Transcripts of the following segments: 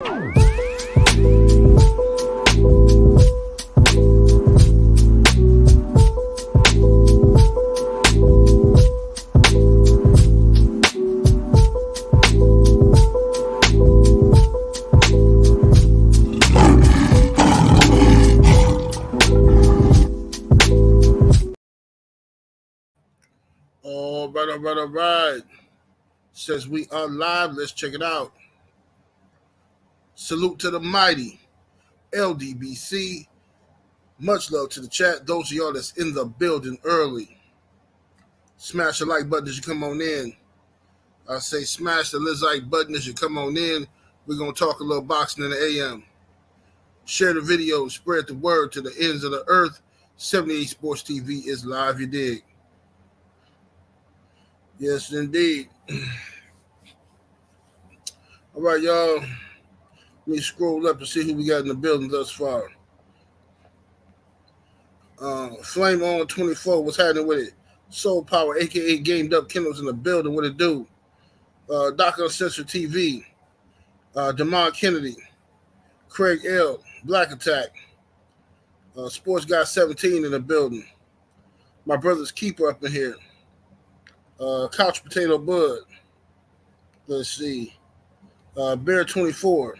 All right. Says we are live. Let's check it out. Salute to the mighty LDBC. Much love to the chat. Those of y'all that's in the building early, smash the like button as you come on in. I say smash the like button as you come on in. We're going to talk a little boxing in the AM. Share the video. Spread the word to the ends of the earth. 78 Sports TV is live, you dig. Yes, indeed. All right, y'all. Let me scroll up and see who we got in the building thus far. Flame on 24. What's happening with it? Soul Power, a.k.a. Gamed Up Kendall's in the building. What it do? Doc Uncensored TV. Demond Kennedy. Craig L. Black Attack. Sports Guy 17 in the building. My brother's keeper up in here. Couch Potato Bud. Let's see. Bear 24.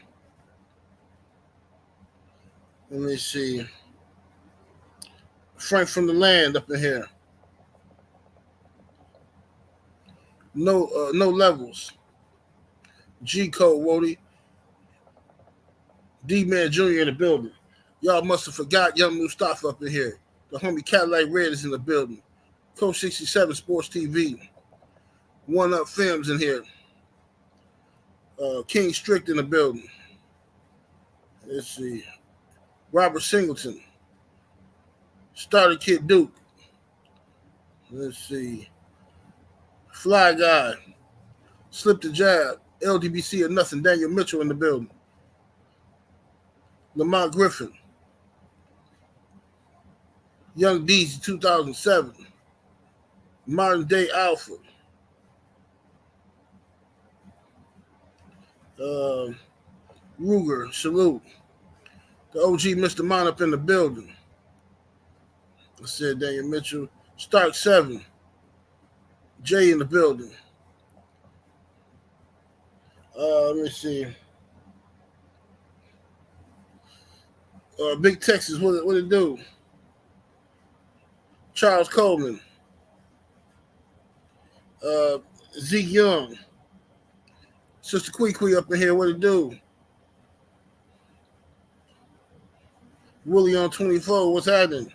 Let me see. Frank from the Land up in here. No levels. G Code Wody. D-Man Jr. in the building. Y'all must have forgot Young Mustafa up in here. The homie Cadillac Red is in the building. Coach 67 Sports TV. One Up Films in here. King Strict in the building. Let's see. Robert Singleton. Starter Kid Duke. Let's see. Fly Guy. Slip the Jab. LDBC or Nothing. Daniel Mitchell in the building. Lamont Griffin. Young Deezy 2007. Modern Day Alpha. Ruger, salute. The OG Mr. Mon up in the building. I said Daniel Mitchell. Stark 7. Jay in the building. Let me see. Big Texas, what it do? Charles Coleman. Zeke Young. Sister Quee up in here, what it do? Willie on 24, what's happening?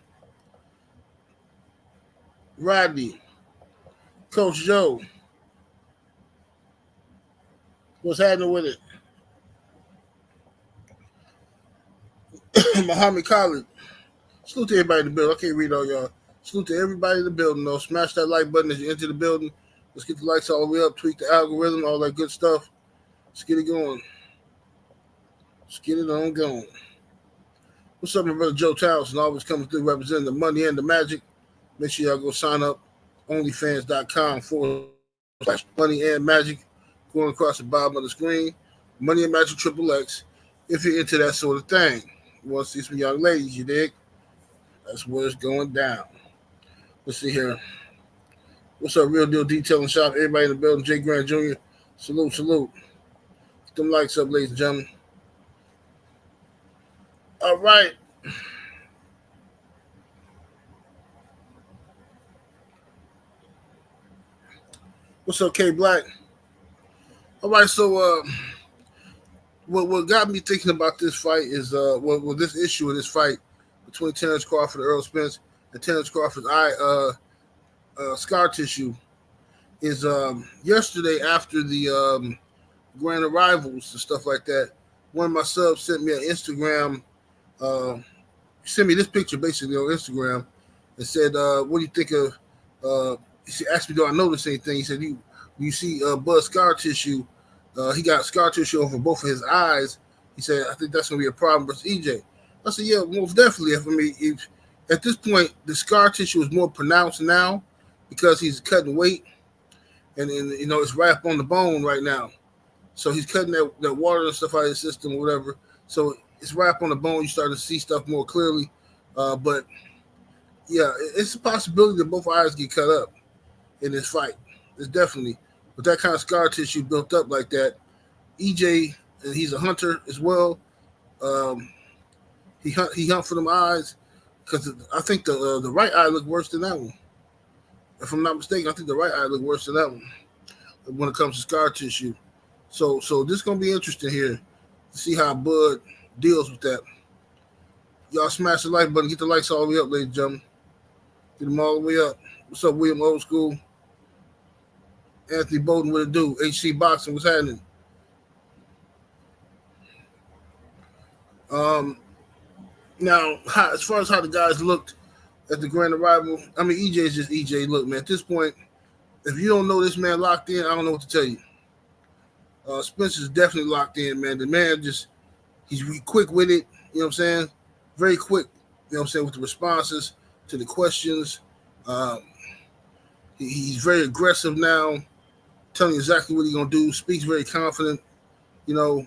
Rodney. Coach Joe. What's happening with it? Muhammad Khalid. Salute to everybody in the building. I can't read all y'all. Salute to everybody in the building, though. Smash that like button as you enter the building. Let's get the likes all the way up, tweak the algorithm, all that good stuff. Let's get it going. Let's get it on going. What's up, my brother Joe Townsend? Always coming through representing the money and the magic. Make sure y'all go sign up. OnlyFans.com/money and magic. Going across the bottom of the screen. Money and Magic XXX. If you're into that sort of thing. You want to see some young ladies, you dig? That's where it's going down. Let's see here. What's up, Real Deal Detailing Shop? Everybody in the building. Jay Grant Jr. Salute. Get them likes up, ladies and gentlemen. All right. What's up, K Black? All right, so what got me thinking about this fight is this issue of this fight between Terence Crawford and Errol Spence, and Terence Crawford's eye scar tissue is yesterday after the grand arrivals and stuff like that. One of my subs sent me an Instagram, sent me this picture basically on Instagram and said, "What do you think of?" She asked me, "Do I notice anything?" He said, "You see Bud's scar tissue? He got scar tissue over both of his eyes." He said, "I think that's going to be a problem versus EJ." I said, "Yeah, most definitely." If at this point the scar tissue is more pronounced now because he's cutting weight, and it's right up on the bone right now. So he's cutting that water and stuff out of his system or whatever. So it's right up on the bone. You start to see stuff more clearly. But yeah, it's a possibility that both eyes get cut up in this fight. It's definitely with that kind of scar tissue built up like that. EJ, he's a hunter as well. Um, he hunt for them eyes because I think the right eye looked worse than that one. If I'm not mistaken, I think the right eye looked worse than that one when it comes to scar tissue. So this is gonna be interesting here to see how Bud deals with that. Y'all smash the like button, get the likes all the way up, ladies and gentlemen. Get them all the way up. What's up, William Old School? Anthony Bowden, what it do? HC Boxing, what's happening? Now, as far as how the guys looked at the grand arrival, I mean, EJ is just EJ. Look, man, at this point, if you don't know this man locked in, I don't know what to tell you. Spence is definitely locked in, man. The man he's quick with it, you know what I'm saying? Very quick, you know what I'm saying, with the responses to the questions. He's very aggressive now, telling you exactly what he's going to do, speaks very confident. You know,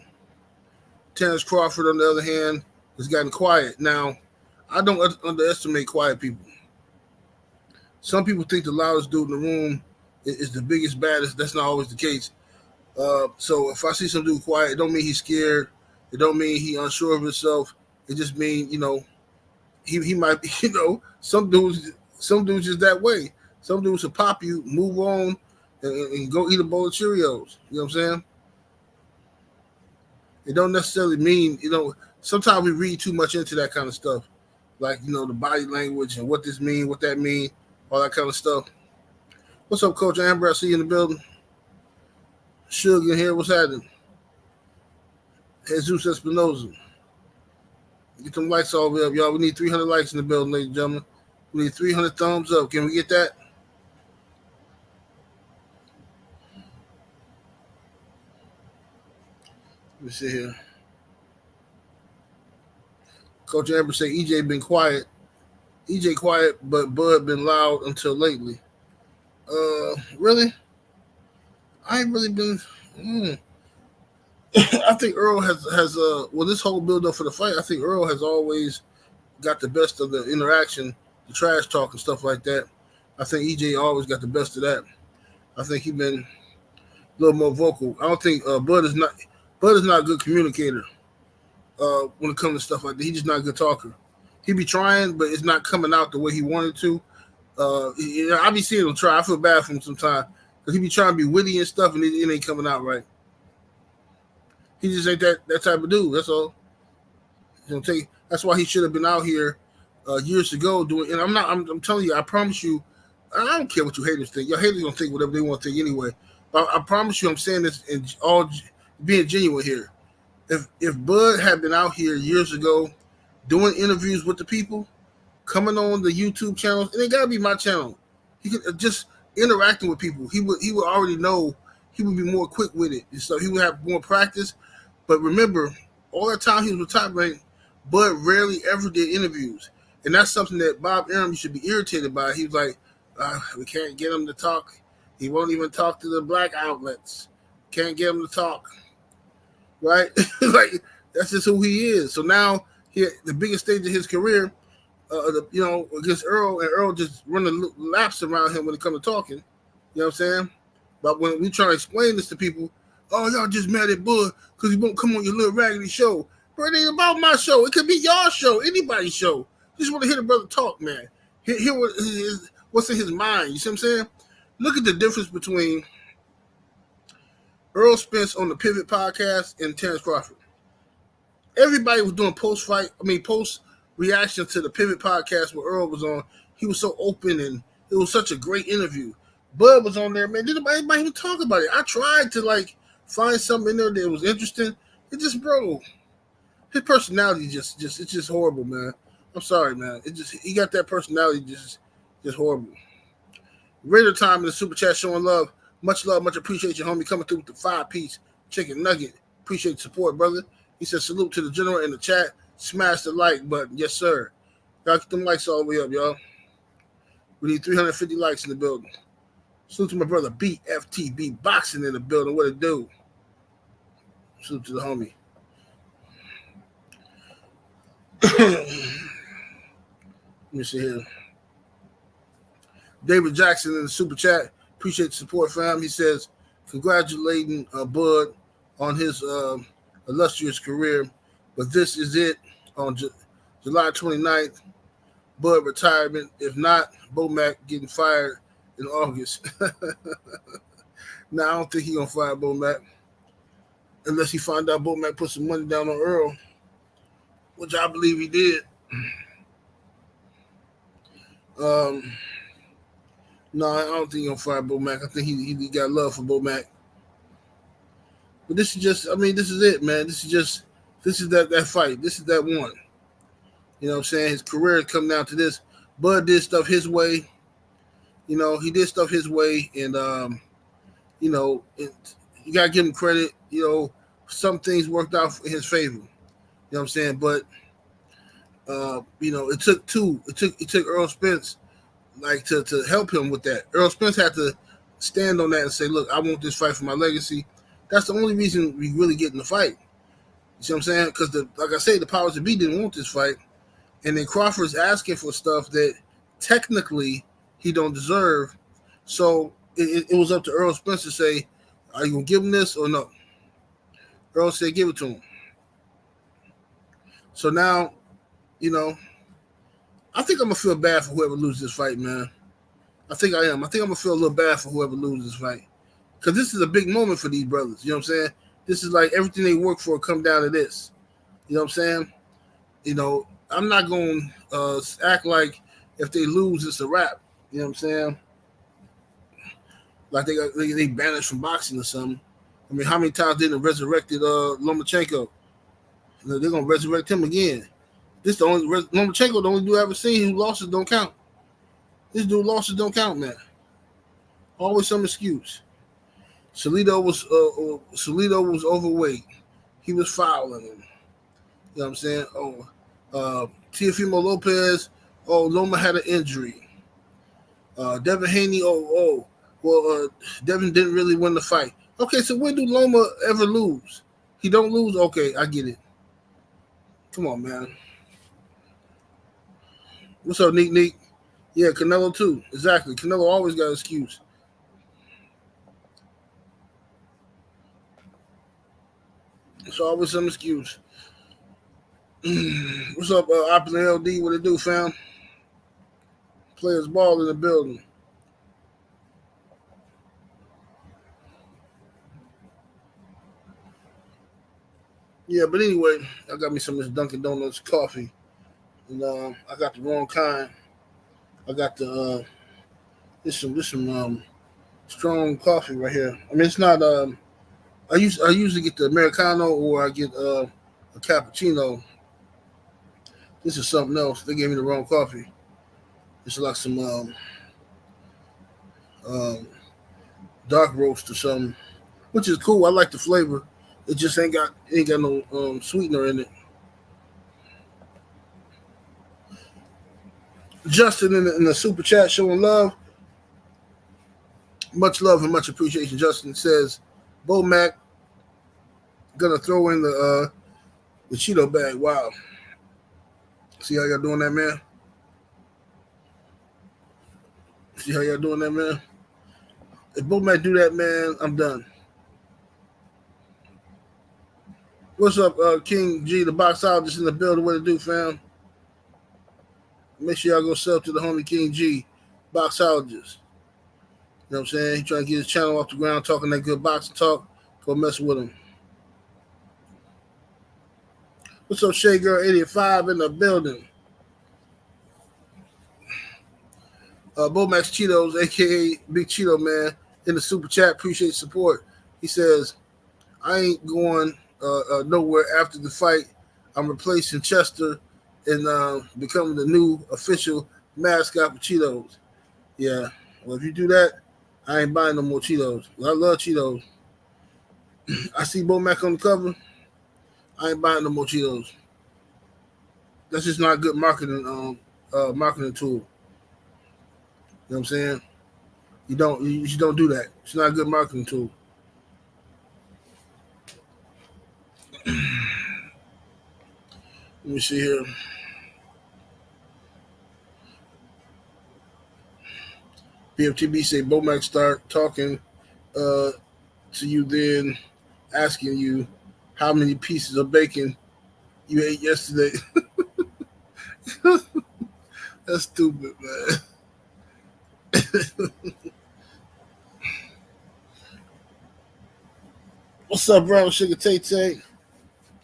Terence Crawford, on the other hand, has gotten quiet. Now, I don't underestimate quiet people. Some people think the loudest dude in the room is the biggest, baddest. That's not always the case. So if I see some dude quiet, it don't mean he's scared. It don't mean he's unsure of himself. It just means, you know, he might be, you know, some dudes just that way. Some dudes will pop you, move on, and go eat a bowl of Cheerios. You know what I'm saying? It don't necessarily mean, you know, sometimes we read too much into that kind of stuff. Like, you know, the body language and what this mean, what that mean, all that kind of stuff. What's up, Coach Amber? I see you in the building. Sugar in here, what's happening? Jesus Espinoza. Get them likes all the way up, y'all. We need 300 likes in the building, ladies and gentlemen. We need 300 thumbs up. Can we get that? Let me see here. Coach Amber say EJ been quiet. EJ quiet, but Bud been loud until lately. Really? I ain't really been. I think Errol has this whole build up for the fight. I think Errol has always got the best of the interaction, the trash talk and stuff like that. I think EJ always got the best of that. I think he's been a little more vocal. I don't think Bud is not a good communicator when it comes to stuff like that. He's just not a good talker. He be trying, but it's not coming out the way he wanted to. I be seeing him try. I feel bad for him sometimes because he be trying to be witty and stuff, and it ain't coming out right. He just ain't that type of dude. That's all. That's why he should have been out here years ago doing. And I'm telling you, I promise you, I don't care what you haters think. Your haters gonna think whatever they want to think anyway. But I promise you, I'm saying this in all being genuine here. If Bud had been out here years ago doing interviews with the people, coming on the YouTube channels, and it gotta be my channel. He could just interacting with people. He would already know. He would be more quick with it, and so he would have more practice. But remember, all that time he was with Top Rank, Bud rarely ever did interviews, and that's something that Bob Arum should be irritated by. He was like, "We can't get him to talk. He won't even talk to the black outlets. Can't get him to talk." Right? Like that's just who he is. So now the biggest stage of his career, against Errol, and Errol just running laps around him when it comes to talking. You know what I'm saying? But when we try to explain this to people, oh, y'all just mad at Bud because he won't come on your little raggedy show. But it ain't about my show. It could be your show, anybody's show. Just want to hear the brother talk, man. Hear what's in his mind. You see what I'm saying? Look at the difference between Errol Spence on the Pivot podcast and Terence Crawford. Everybody was doing post reaction to the Pivot podcast where Errol was on. He was so open and it was such a great interview. Bud was on there, man. Didn't anybody even talk about it? I tried to find something in there that was interesting. It just, bro, his personality just it's just horrible, man. I'm sorry, man. He got that personality just horrible. Raider time in the super chat showing love. Much love, much appreciation, homie. Coming through with the 5-piece chicken nugget. Appreciate the support, brother. He said salute to the general in the chat. Smash the like button. Yes, sir. Y'all get them likes all the way up, y'all. We need 350 likes in the building. Salute to my brother BFTB Boxing in the building. What it do? Salute to the homie. Let me see here. David Jackson in the super chat. Appreciate the support, fam. He says, congratulating Bud on his illustrious career, but this is it on July 29th. Bud retirement. If not, Bomac getting fired in August. Now, I don't think he's going to fire Bomac unless he find out Bomac put some money down on Errol, which I believe he did. No, I don't think he's going to fire Bomac. I think he got love for Bomac. But this is just, this is it, man. This is that fight. This is that one. You know what I'm saying? His career has come down to this. Bud did stuff his way. You know, he did stuff his way. And, you got to give him credit. You know, some things worked out in his favor. You know what I'm saying? But, it took two. It took Errol Spence, to help him with that. Errol Spence had to stand on that and say, look, I want this fight for my legacy. That's the only reason we really get in the fight. You see what I'm saying? Because, like I say, the powers that be didn't want this fight. And then Crawford's asking for stuff that technically he don't deserve. So it was up to Errol Spence to say, are you going to give him this or no? Errol said, give it to him. So now, I think I'm going to feel bad for whoever loses this fight, man. I think I am. I think I'm going to feel a little bad for whoever loses this fight. Because this is a big moment for these brothers. You know what I'm saying? This is like everything they work for come down to this. You know what I'm saying? I'm not going to act like if they lose, it's a wrap. You know what I'm saying? Like they banished from boxing or something. I mean, how many times they resurrected Lomachenko? They're going to resurrect him again. This the only Lomachenko, the only dude I ever seen who losses don't count. This dude losses don't count, man. Always some excuse. Salido was overweight. He was fouling him. You know what I'm saying? Teofimo Lopez, Loma had an injury. Devin Haney, Devin didn't really win the fight. Okay, so when do Loma ever lose? He don't lose? Okay, I get it. Come on, man. What's up, Neek? Yeah, Canelo too. Exactly. Canelo always got an excuse. It's always some excuse. What's up, Opulent LD? What it do, fam? Players ball in the building. Yeah, but anyway, I got me some of this Dunkin' Donuts coffee. And I got the wrong kind. I got the this some strong coffee right here. I mean, it's not I usually get the Americano or I get a cappuccino. This is something else. They gave me the wrong coffee. It's like some dark roast or something, which is cool. I like the flavor. It just ain't got no sweetener in it. Justin in the super chat showing love. Much love and much appreciation. Justin says, Bo Mac gonna throw in the Cheeto bag. Wow. See how y'all doing that, man? See how y'all doing that, man? If Bo Mac do that, man, I'm done. What's up, King G, the boxologist in the building? What it do, fam? Make sure y'all go sub to the homie King G, boxologist. You know what I'm saying? He trying to get his channel off the ground, talking that good boxing talk. Go mess with him. What's up, Shay Girl 85 in the building? Bo Max Cheetos, a.k.a. Big Cheeto Man, in the super chat. Appreciate support. He says, I ain't going nowhere after the fight. I'm replacing Chester and becoming the new official mascot for Cheetos. Yeah, well, if you do that, I ain't buying no more Cheetos. I love Cheetos. I see Bo Mac on the cover. I ain't buying no more Cheetos. That's just not a good marketing tool. You know what I'm saying? You just don't do that. It's not a good marketing tool. Let me see here. BFTB say Bomac start talking to you, then asking you how many pieces of bacon you ate yesterday. That's stupid, man. What's up, Brown Sugar Tay Tay?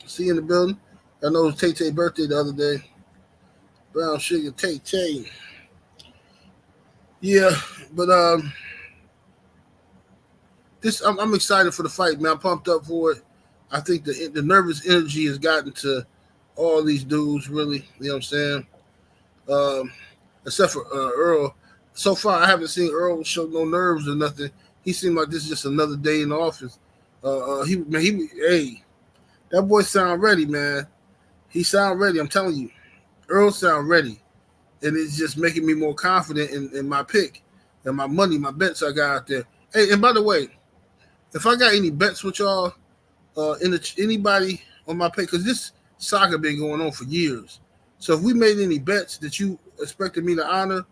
See you in the building. I know it was Tay Tay's birthday the other day. Brown Sugar Tay Tay. Yeah, but I'm excited for the fight, man. I'm pumped up for it. I think the nervous energy has gotten to all these dudes, really. You know what I'm saying? Except for Errol. So far, I haven't seen Errol show no nerves or nothing. He seemed like this is just another day in the office. Hey, that boy sound ready, man. He sound ready. I'm telling you, Errol sound ready, and it's just making me more confident in my pick and my money, my bets I got out there. Hey, and by the way, if I got any bets with y'all, anybody on my pick, because this saga been going on for years. So if we made any bets that you expected me to honor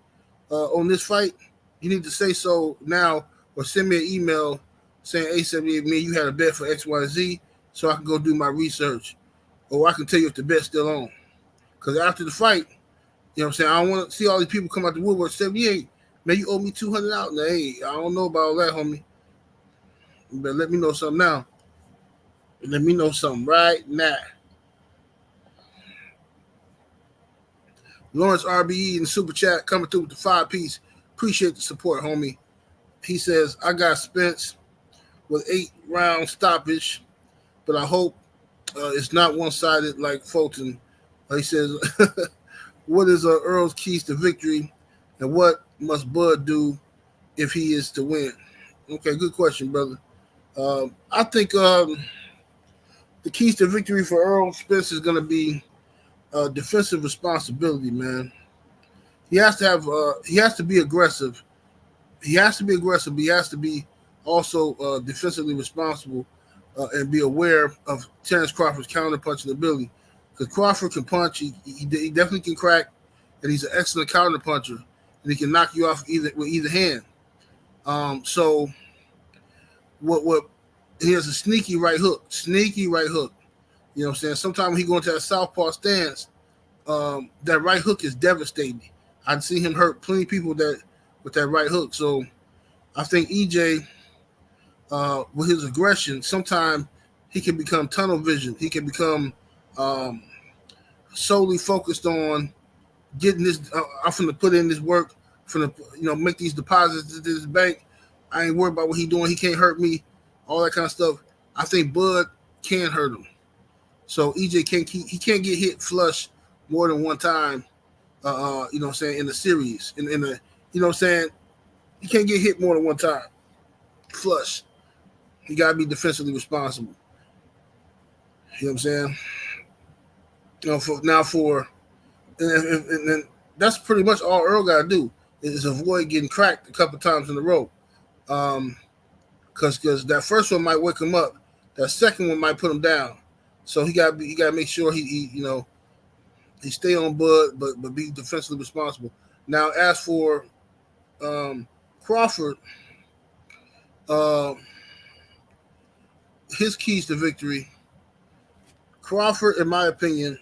on this fight, you need to say so now or send me an email saying, A78, me, you had a bet for XYZ so I can go do my research. Or I can tell you if the bet's still on. Because after the fight, you know what I'm saying, I don't want to see all these people come out the woodwork 78. Man, you owe me $200 out. Now, hey, I don't know about all that, homie. But let me know something now. Let me know something right now. Lawrence RBE in the super chat coming through with the 5-piece. Appreciate the support, homie. He says, I got Spence with 8-round stoppage, but I hope it's not one-sided like Fulton. He says, what is Earl's keys to victory, and what must Bud do if he is to win? Okay, good question, brother. I think the keys to victory for Errol Spence is going to be defensive responsibility, man. He has to be aggressive. He has to be aggressive, but he has to be also defensively responsible and be aware of Terence Crawford's counter-punching ability. Because Crawford can punch, he definitely can crack, and he's an excellent counter-puncher, and he can knock you off with either hand. So what he has a sneaky right hook. You know what I'm saying? Sometimes when he go into that southpaw stance, that right hook is devastating. I've seen him hurt plenty of people with that right hook. So I think EJ, with his aggression, sometimes he can become tunnel vision. He can become solely focused on getting this. I'm finna put in this work, make these deposits to this bank. I ain't worried about what he's doing. He can't hurt me. All that kind of stuff. I think Bud can hurt him. So EJ can't get hit flush more than one time. You know what I'm saying, in the series. You know what I'm saying? He can't get hit more than one time. Flush. He gotta be defensively responsible. You know what I'm saying? And that's pretty much all Earl gotta do is avoid getting cracked a couple times in a row. Because that first one might wake him up. That second one might put him down. So he gotta make sure he stay on Bud, but be defensively responsible. Now, as for Crawford, his keys to victory, Crawford, in my opinion,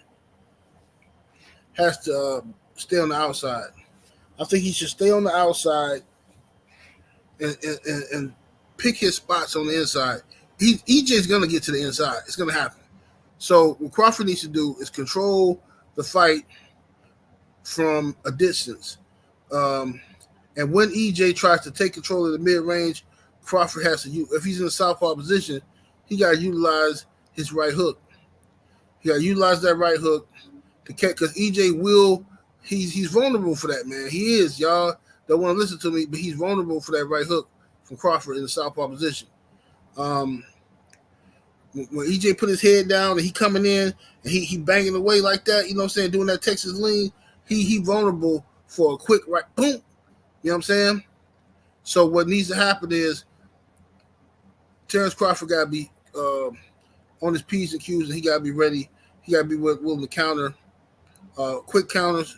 has to stay on the outside. I think he should stay on the outside and pick his spots on the inside. EJ's going to get to the inside. It's going to happen. So what Crawford needs to do is control the fight from a distance. And when EJ tries to take control of the mid-range, Crawford has to, if he's in a southpaw position, he got to utilize his right hook. He got to utilize that right hook to catch, because EJ he's vulnerable for that, man. He is, y'all don't want to listen to me, but he's vulnerable for that right hook from Crawford in the southpaw position. When EJ put his head down and he coming in and he banging away like that, you know what I'm saying, doing that Texas lean, he vulnerable for a quick right, boom, you know what I'm saying? So what needs to happen is Terence Crawford got to be on his P's and Q's, and he got to be ready. He got to be willing to counter quick counters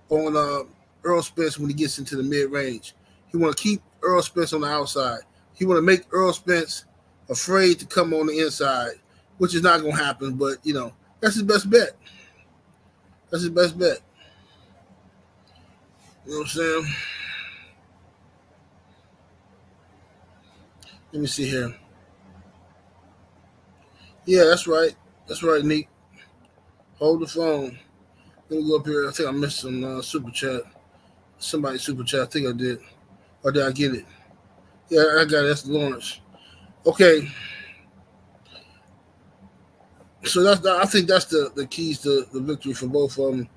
on Errol Spence when he gets into the mid range. He want to keep Errol Spence on the outside. He want to make Errol Spence afraid to come on the inside, which is not going to happen. But that's his best bet. That's his best bet. You know what I'm saying? Let me see here. Yeah, that's right. That's right, Nick. Hold the phone. Let me go up here. I think I missed some super chat. Somebody super chat. I think I did. Or did I get it? Yeah, I got it. That's Lawrence. Okay. So I think that's the keys to the victory for both of them,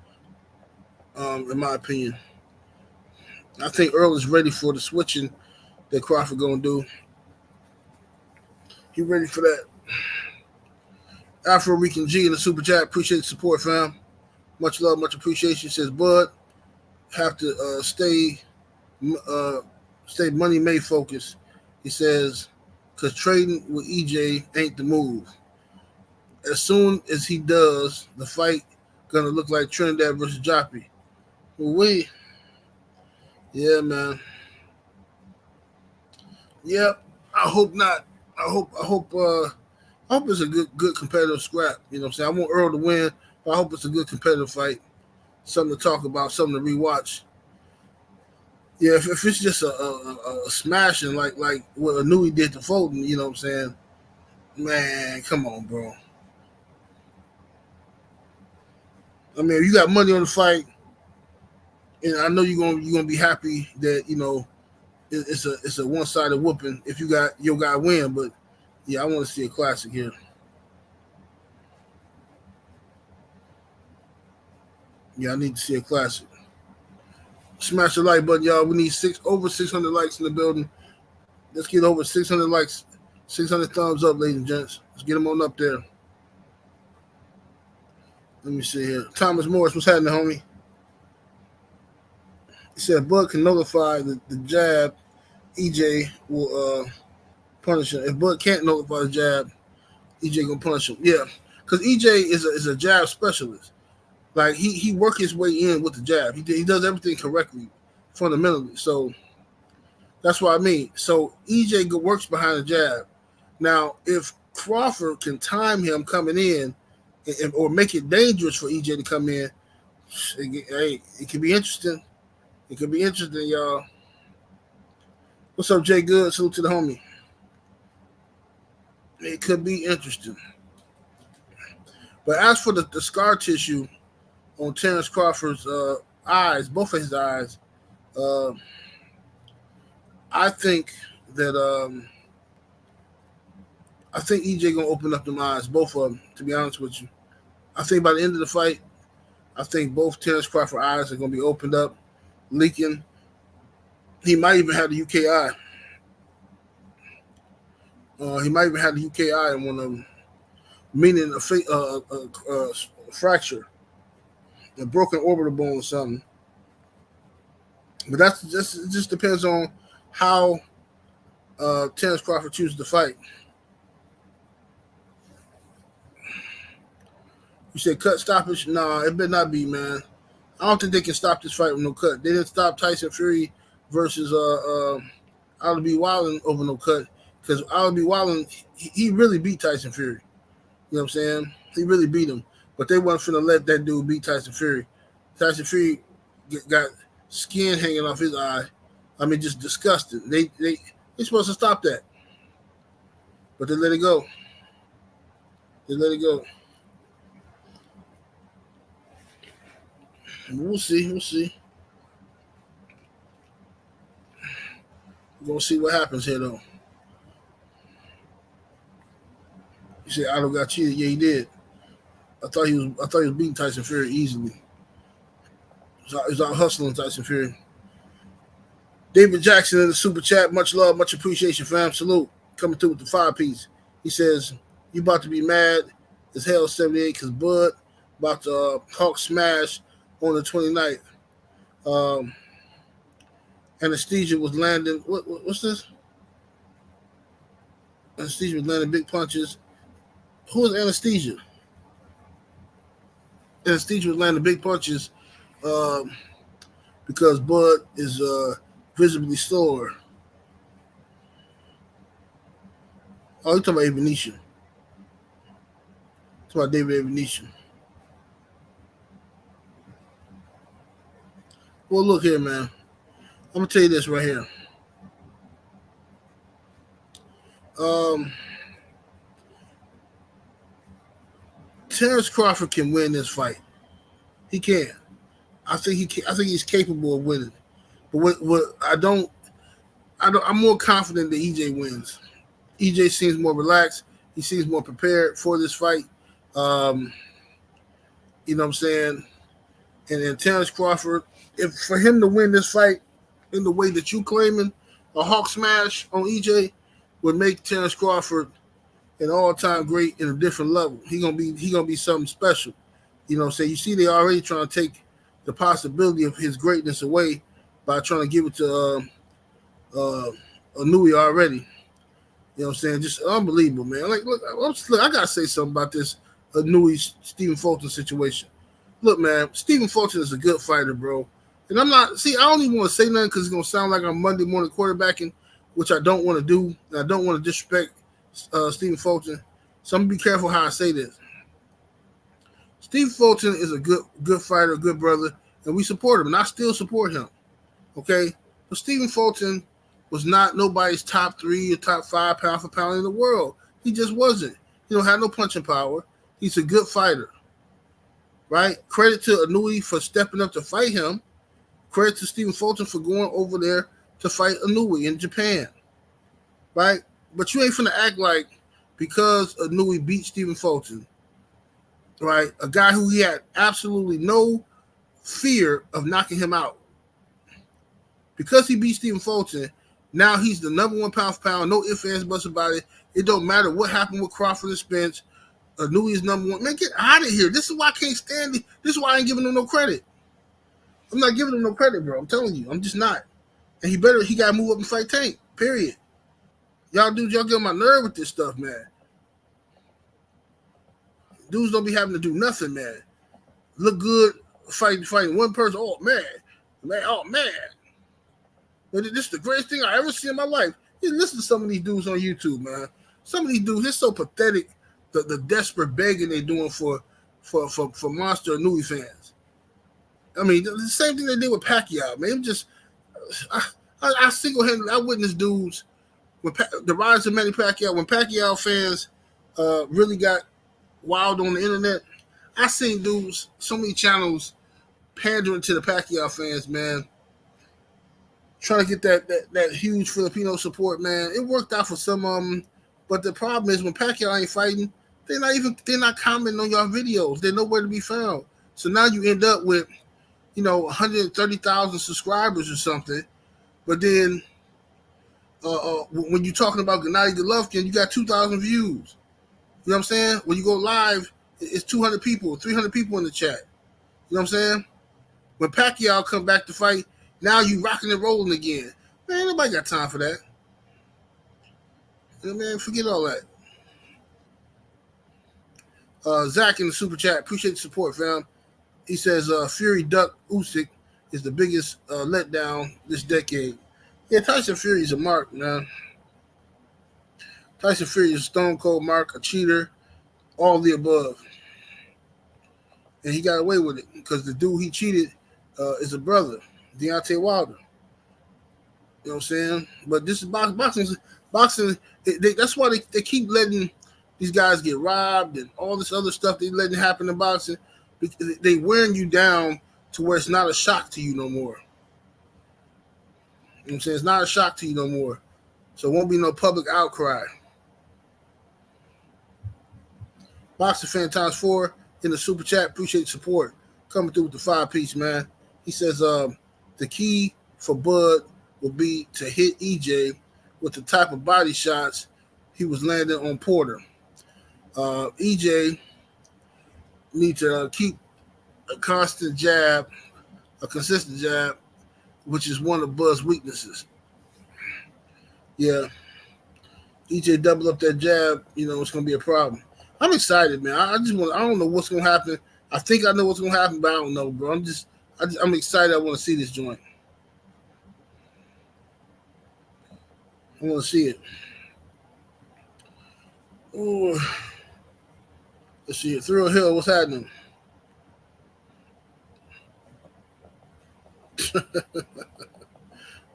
in my opinion. I think Earl is ready for the switching that Crawford gonna do. He ready for that. Afro Rican G in the super chat. Appreciate the support, fam. Much love, much appreciation. Says Bud have to stay money made focused. He says because trading with EJ ain't the move. As soon as he does, the fight gonna look like Trinidad versus Joppy. Well, yeah, man. Yep. I hope not. I hope it's a good competitive scrap. You know what I'm saying? I want Earl to win, but I hope it's a good competitive fight. Something to talk about, something to rewatch. Yeah, if it's just a smashing like what Inoue did to Fulton, you know what I'm saying? Man, come on, bro. I mean, if you got money on the fight, and I know you're gonna be happy that it's a one-sided whooping if you got your guy win, but yeah, I want to see a classic here. Yeah, I need to see a classic. Smash the like button, y'all. We need over 600 likes in the building. Let's get over 600 likes, 600 thumbs up, ladies and gents. Let's get them on up there. Let me see here. Thomas Morris, what's happening, homie? He said Bud can notify the jab. EJ will punish him. If Bud can't notify the jab, EJ gonna punish him. Yeah, because EJ is a jab specialist. Like he work his way in with the jab. He does everything correctly, fundamentally. So that's what I mean. So EJ works behind the jab. Now, if Crawford can time him coming in, or make it dangerous for EJ to come in, it could be interesting. It could be interesting, y'all. What's up, Jay Good? Salute to the homie. It could be interesting. But as for the scar tissue on Terence Crawford's eyes, both of his eyes, I think that EJ gonna open up them eyes, both of them. To be honest with you, I think by the end of the fight, I think both Terence Crawford eyes are gonna be opened up, leaking. He might even have the UKI. He might even have the UKI in one of them, meaning a fracture, a broken orbital bone or something. But it just depends on how Terence Crawford chooses to fight. You said cut stoppage? Nah, it better not be, man. I don't think they can stop this fight with no cut. They didn't stop Tyson Fury versus I'll be Wilding over no cut, because I'll be Wilding, he really beat Tyson Fury. You know what I'm saying? He really beat him. But they wasn't finna let that dude beat Tyson Fury. Tyson Fury got skin hanging off his eye. I mean, just disgusting. They supposed to stop that. But they let it go. They let it go. We'll see. We're gonna see what happens here, though. You said Otto got cheated. Yeah, he did. I thought he was beating Tyson Fury easily. He was out hustling Tyson Fury. David Jackson in the super chat. Much love, much appreciation, fam. Salute. Coming through with the 5-piece. He says, you about to be mad as hell, 78, because Bud about to Hawk smash on the 29th. Anesthesia was landing. What's this? Anesthesia was landing big punches. Who is Anesthesia? anesthesia was landing big punches because Bud is visibly slower. Oh, you talking about Venetian. Talking about David Venetian. Well, look here, man. I'm gonna tell you this right here. Terence Crawford can win this fight. He can. I think he can. I think he's capable of winning. But what I'm more confident that EJ wins. EJ seems more relaxed. He seems more prepared for this fight. You know what I'm saying? And then Terence Crawford, if for him to win this fight in the way that you claiming, a Hawk smash on EJ would make Terence Crawford an all-time great in a different level. He gonna be something special. You know what I'm saying? You see, they already trying to take the possibility of his greatness away by trying to give it to Inoue already. You know what I'm saying? Just unbelievable, man. Like, look, I gotta say something about this Inoue Stephen Fulton situation. Look, man, Stephen Fulton is a good fighter, bro. And I don't even want to say nothing because it's going to sound like I'm Monday morning quarterbacking, which I don't want to do. And I don't want to disrespect Stephen Fulton. So I'm going to be careful how I say this. Stephen Fulton is a good fighter, a good brother, and we support him. And I still support him. Okay? But Stephen Fulton was not nobody's top 3 or top 5 pound for pound in the world. He just wasn't. He don't have no punching power. He's a good fighter. Right? Credit to Inoue for stepping up to fight him. Credit to Stephen Fulton for going over there to fight Inoue in Japan. Right? But you ain't finna act like because Inoue beat Stephen Fulton, right? A guy who he had absolutely no fear of knocking him out. Because he beat Stephen Fulton, now he's the number 1 pound for pound. No ifs, ands, buts about it. It don't matter what happened with Crawford and Spence. Inoue is number 1. Man, get out of here. This is why I can't stand it. This is why I ain't giving him no credit. I'm not giving him no credit, bro. I'm telling you. I'm just not. And he got to move up and fight Tank, period. Y'all get on my nerve with this stuff, man. Dudes don't be having to do nothing, man. Look good fighting one person. Oh, man. But this is the greatest thing I ever seen in my life. You listen to some of these dudes on YouTube, man. Some of these dudes, it's so pathetic. The desperate begging they're doing for Monster Inoue fans. I mean, the same thing they did with Pacquiao, man. I single-handedly, I witnessed dudes when the rise of Manny Pacquiao, when Pacquiao fans really got wild on the internet. I seen dudes, so many channels pandering to the Pacquiao fans, man. Trying to get that huge Filipino support, man. It worked out for some of them, but the problem is when Pacquiao ain't fighting, they're not commenting on your videos. They're nowhere to be found. So now you end up with, 130,000 subscribers or something. But then when you're talking about Gennady Golovkin, you got 2,000 views. You know what I'm saying? When you go live, it's 200 people, 300 people in the chat. You know what I'm saying? When Pacquiao come back to fight, now you rocking and rolling again. Man, nobody got time for that. Man, forget all that. Zach in the super chat, appreciate the support, fam. He says Fury duck Usyk is the biggest letdown this decade. Yeah, Tyson Fury is a mark, man. Tyson Fury is a stone cold mark, a cheater, all the above. And he got away with it because the dude he cheated is a brother, Deontay Wilder. You know what I'm saying? But this is boxing. That's why they keep letting these guys get robbed and all this other stuff they letting happen in boxing. They wearing you down to where it's not a shock to you no more. You know what I'm saying? It's not a shock to you no more. So it won't be no public outcry. Boxing fan times 4 in the super chat. Appreciate the support. Coming through with the 5-piece, man. He says the key for Bud will be to hit EJ with the type of body shots he was landing on Porter. EJ need to keep a consistent jab, which is one of Bud's weaknesses. Yeah. EJ double up that jab, it's going to be a problem. I'm excited, man. I don't know what's going to happen I think I know what's gonna happen, but I don't know, bro. I'm excited. I want to see this joint. I want to see it. Ooh. Let's see it. Thrill Hill, what's happening?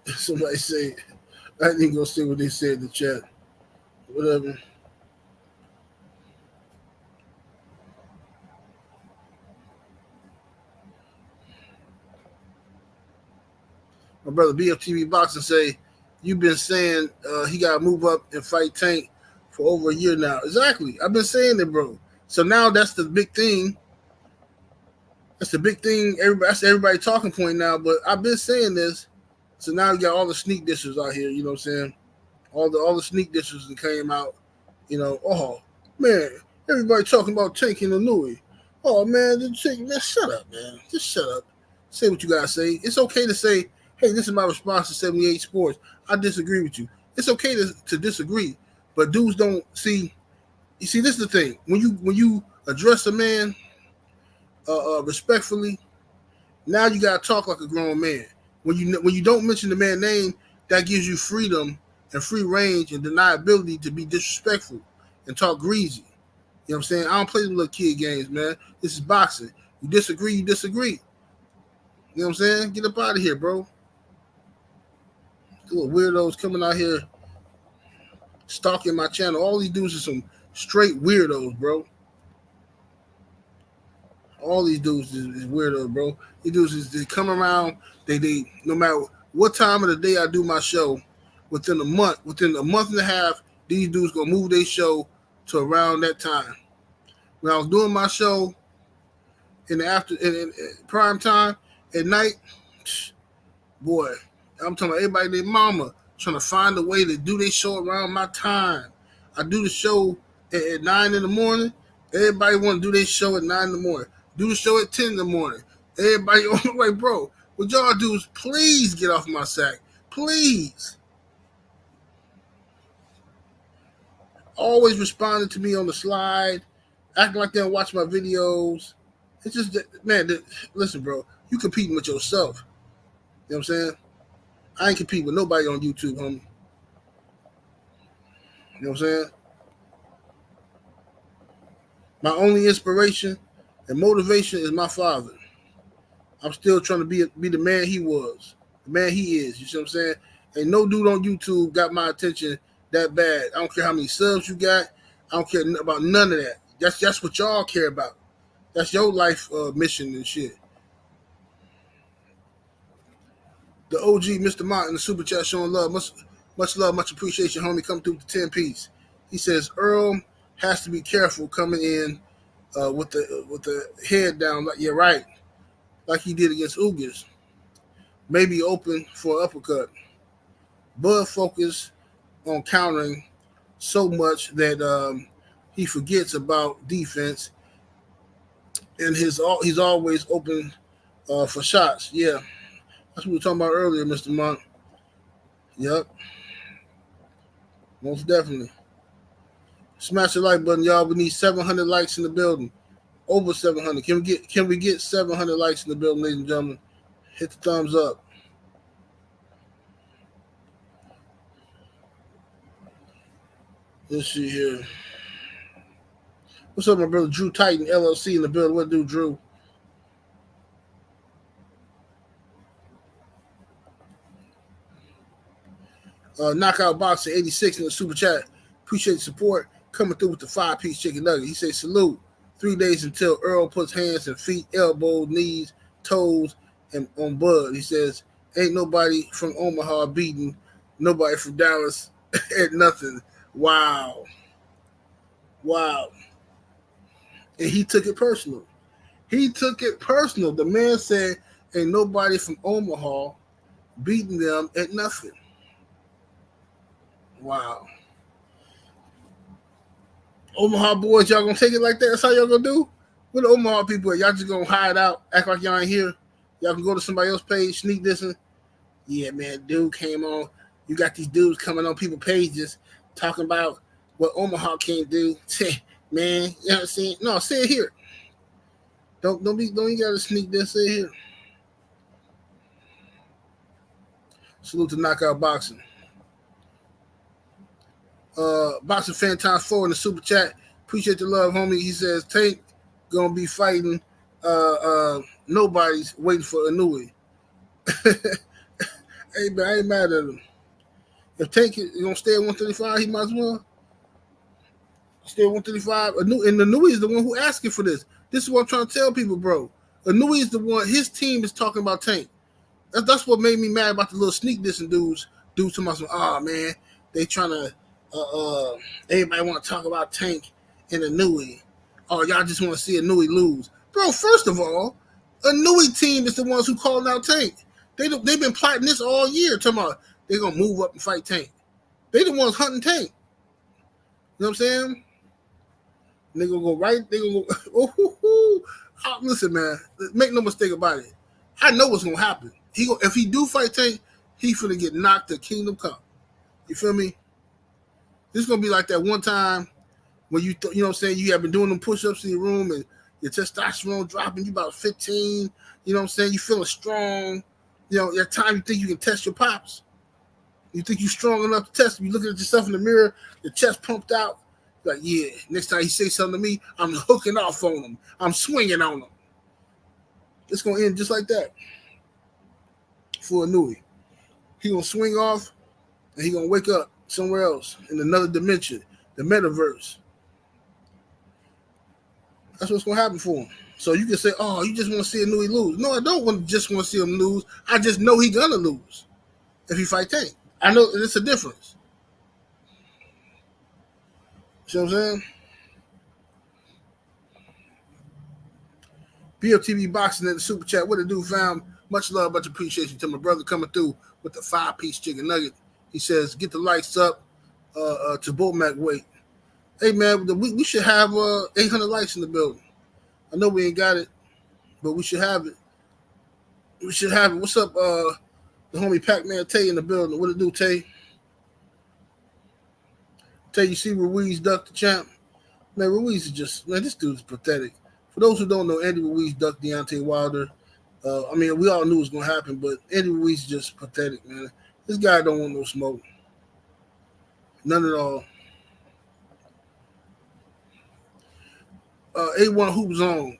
Somebody say, I didn't go see what they said in the chat. Whatever. My brother BFTV Boxing say, you've been saying he got to move up and fight Tank for over a year now. Exactly. I've been saying it, bro. So now that's the big thing. That's the big thing. That's everybody talking point now. But I've been saying this. So now you got all the sneak dissers out here. You know what I'm saying? All the sneak dissers that came out. You know, oh man, everybody talking about Tank and Inoue. Oh man, man, shut up, man. Just shut up. Say what you gotta say. It's okay to say, hey, this is my response to 78 Sports. I disagree with you. It's okay to disagree, but dudes don't see. You see, this is the thing. When you address a man respectfully, now you gotta talk like a grown man. When you don't mention the man's name, that gives you freedom and free range and deniability to be disrespectful and talk greasy. You know what I'm saying? I don't play the little kid games, man. This is boxing. You disagree, you disagree. You know what I'm saying? Get up out of here, bro. Little weirdos coming out here stalking my channel. All these dudes are some straight weirdos, bro. All these dudes is weirdos, bro. These dudes they come around. They no matter what time of the day I do my show, within a month and a half, these dudes gonna move their show to around that time. When I was doing my show in prime time at night, boy, I'm talking about everybody, their mama trying to find a way to do their show around my time. I do the show at 9 in the morning. Everybody want to do their show at 9 in the morning. Do the show at 10 in the morning. Everybody on the way, bro. What y'all do is please get off my sack. Please. Always responding to me on the slide, acting like they don't watch my videos. It's just, man, listen, bro, you competing with yourself. You know what I'm saying? I ain't competing with nobody on YouTube, homie. You know what I'm saying? My only inspiration and motivation is my father. I'm still trying to be the man he was, the man he is. You see what I'm saying? Ain't no dude on YouTube got my attention that bad. I don't care how many subs you got. I don't care about none of that. That's what y'all care about. That's your life mission and shit. The OG Mr. Martin, the super chat showing love. Much love, much appreciation, homie. Come through the 10 piece. He says Errol has to be careful coming in with the head down. Like, yeah, right. Like he did against Ugas. Maybe open for an uppercut. Bud focus on countering so much that he forgets about defense, and he's always open for shots. Yeah, that's what we were talking about earlier, Mr. Monk. Yep, most definitely. Smash the like button, y'all. We need 700 likes in the building. Over 700. Can we get 700 likes in the building, ladies and gentlemen? Hit the thumbs up. Let's see here. What's up, my brother Drew Titan, LLC in the building? What do, Drew? Knockout Boxer 86 in the super chat. Appreciate the support. Coming through with the 5-piece chicken nugget. He says, salute. 3 days until Errol puts hands and feet, elbows, knees, toes, and on Bud. He says, ain't nobody from Omaha beating nobody from Dallas at nothing. Wow. And he took it personal. The man said, ain't nobody from Omaha beating them at nothing. Wow. Omaha boys, y'all gonna take it like that? That's how y'all gonna do? What the Omaha people are? Y'all just gonna hide out, act like y'all ain't here? Y'all can go to somebody else's page, sneak dissing? Yeah, man, dude came on. You got these dudes coming on people's pages talking about what Omaha can't do. Man, you know what I'm saying? No, say it here. Don't you gotta sneak this in here. Salute to Knockout Boxing. Boxing fan times 4 in the super chat. Appreciate the love, homie. He says Tank gonna be fighting nobody's waiting for Inoue. Hey man, I ain't mad at him. If Tank is gonna stay at 135, he might as well stay at 135. And Inoue is the one who asking for this. This is what I'm trying to tell people, bro. Inoue is the one. His team is talking about Tank. That's what made me mad about the little sneak dissing dudes. Dudes talking about, oh man, they trying to. Everybody want to talk about Tank and Inoue. Oh, y'all just want to see Inoue lose, bro. First of all, Inoue team is the ones who called out Tank. They've been plotting this all year, talking about they're gonna move up and fight Tank. They the ones hunting Tank. You know what I'm saying? They gonna go right. They gonna go. Listen, man. Make no mistake about it. I know what's gonna happen. If he do fight Tank, he finna get knocked to Kingdom Come. You feel me? This is gonna be like that one time when you know what I'm saying, you have been doing them push-ups in your room and your testosterone dropping, you about 15, you know what I'm saying, you feeling strong, you know, that time you think you can test your pops. You think you're strong enough to test them. You looking at yourself in the mirror, your chest pumped out, like, yeah, next time he say something to me, I'm hooking off on him. I'm swinging on him. It's gonna end just like that for Inoue. He gonna swing off and he gonna wake up somewhere else in another dimension, the metaverse. That's what's gonna happen for him. So you can say, "Oh, you just want to see Inoue lose." No, I don't just want to see him lose. I just know he's gonna lose if he fight Tank. I know it's a difference. See what I'm saying? BLTV Boxing in the super chat. What it do, fam? Much love, much appreciation to my brother coming through with the 5-piece chicken nugget. He says, "Get the lights up to Bull Mac weight." Hey man, we should have 800 lights in the building. I know we ain't got it, but we should have it. We should have it. What's up, the homie Pac-Man Tay in the building? What it do, Tay? Tay, you see Ruiz duck the champ? Man, Ruiz is just, man, this dude's pathetic. For those who don't know, Andy Ruiz ducked Deontay Wilder. I mean, we all knew it was going to happen, but Andy Ruiz is just pathetic, man. This guy don't want no smoke. None at all. A1 Hoop Zone.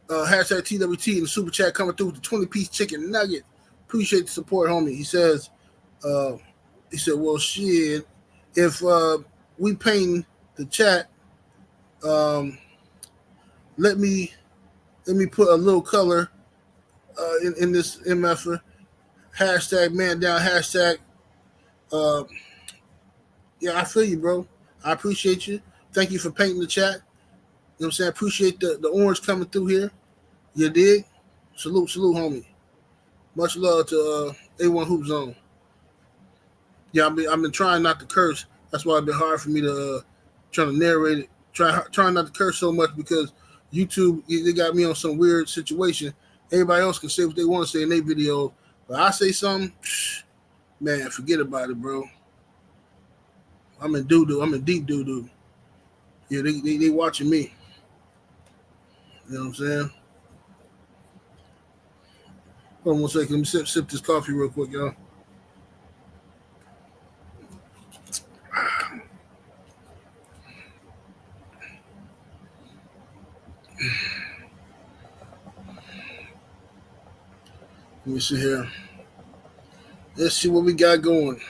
Hashtag TWT in the super chat coming through with the 20-piece chicken nugget. Appreciate the support, homie. He said, well, shit, if we paint the chat, let me put a little color in this MFer. Hashtag man down, hashtag. Yeah, I feel you, bro. I appreciate you. Thank you for painting the chat. You know what I'm saying? Appreciate the orange coming through here. You dig? Salute, homie. Much love to A1 Hoop Zone. Yeah, I've been trying not to curse. That's why it's been hard for me to try to narrate it. Trying not to curse so much because YouTube, they got me on some weird situation. Everybody else can say what they want to say in their video. But I say something, man, forget about it, bro. I'm in doo-doo. I'm in deep doo-doo. Yeah, they watching me. You know what I'm saying? Hold on 1 second. Let me sip this coffee real quick, y'all. Let me see here. Let's see what we got going.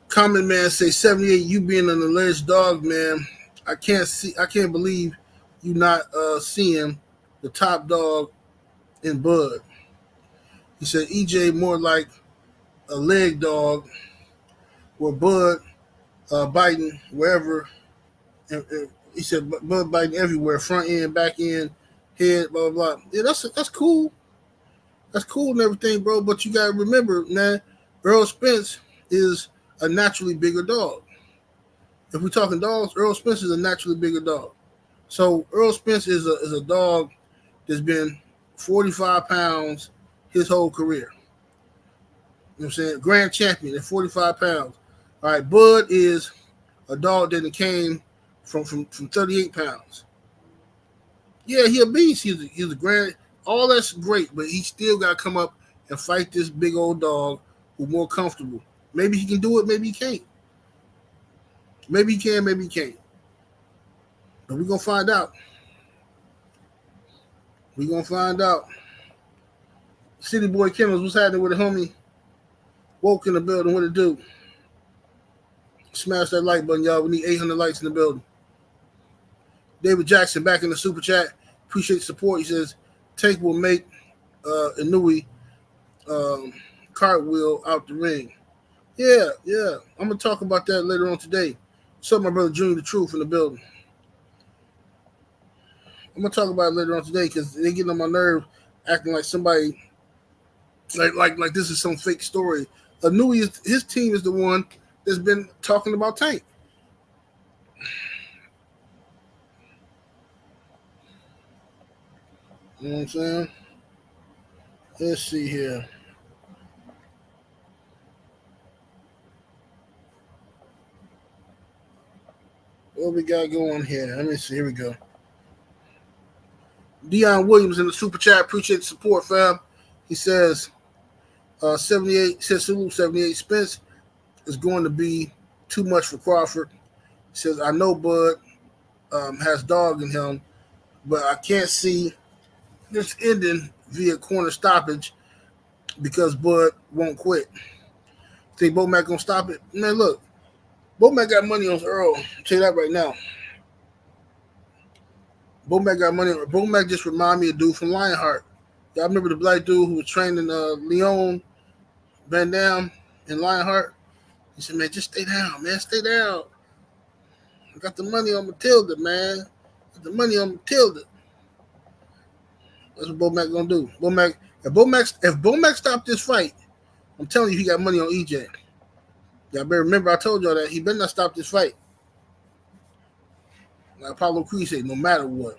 Common Man say 78. You being an alleged dog, man. I can't believe you not seeing the top dog in Bud. He said EJ more like a leg dog, where Bud biting wherever. And he said Bud biting everywhere, front end, back end, head, blah blah blah. Yeah, that's cool. That's cool and everything, bro. But you gotta remember, man, Errol Spence is a naturally bigger dog. If we're talking dogs, Errol Spence is a naturally bigger dog. So Errol Spence is a dog that's been 45 pounds his whole career. You know what I'm saying? Grand champion at 45 pounds. All right, Bud is a dog that came from 38 pounds. Yeah, he a beast. He's a grand. All that's great, but he still got to come up and fight this big old dog who's more comfortable. Maybe he can do it. Maybe he can't. Maybe he can. Maybe he can't. But we're gonna find out. We're gonna find out. City Boy Kennels, what's happening with the homie? Woke in the building. What it do? Smash that like button, y'all. We need 800 likes in the building. David Jackson back in the super chat. Appreciate the support. He says Tank will make Inoue cartwheel out the ring. Yeah. I'm gonna talk about that later on today. What's up, my brother Junior the Truth in the building? I'm gonna talk about it later on today because they getting on my nerve, acting like somebody like this is some fake story. Inoue his team is the one that's been talking about Tank. You know what I'm saying? Let's see here. What we got going here? Let me see. Here we go. Dion Williams in the super chat. Appreciate the support, fam. He says 78, says salute 78. Spence is going to be too much for Crawford. He says, I know Bud has dog in him, but I can't see this ending via corner stoppage because Bud won't quit. Think Bomac gonna stop it? Man, look, Bomac got money on Errol. I'll tell you that right now. Bomac got money. Bomac just remind me of a dude from Lionheart. Y'all remember the black dude who was training Leon Van Damme in Lionheart? He said, man, just stay down, man. Stay down. I got the money on Matilda, man. Got the money on Matilda. That's what Bomac gonna do. If Bomac stopped this fight, I'm telling you, he got money on EJ. Y'all better remember I told y'all that he better not stop this fight. Like Apollo Creed said, no matter what.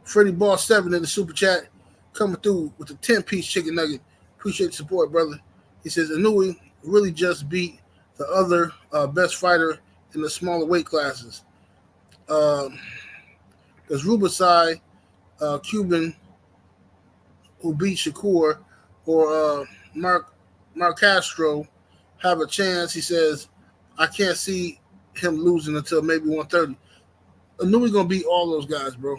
Freddie Boss 7 in the super chat coming through with the 10-piece chicken nugget. Appreciate the support, brother. He says Inoue really just beat the other best fighter in the smaller weight classes. Does Rubasai, Cuban, who beat Shakur, or Mark Castro have a chance? He says, I can't see him losing until maybe 130. Inoue gonna beat all those guys, bro.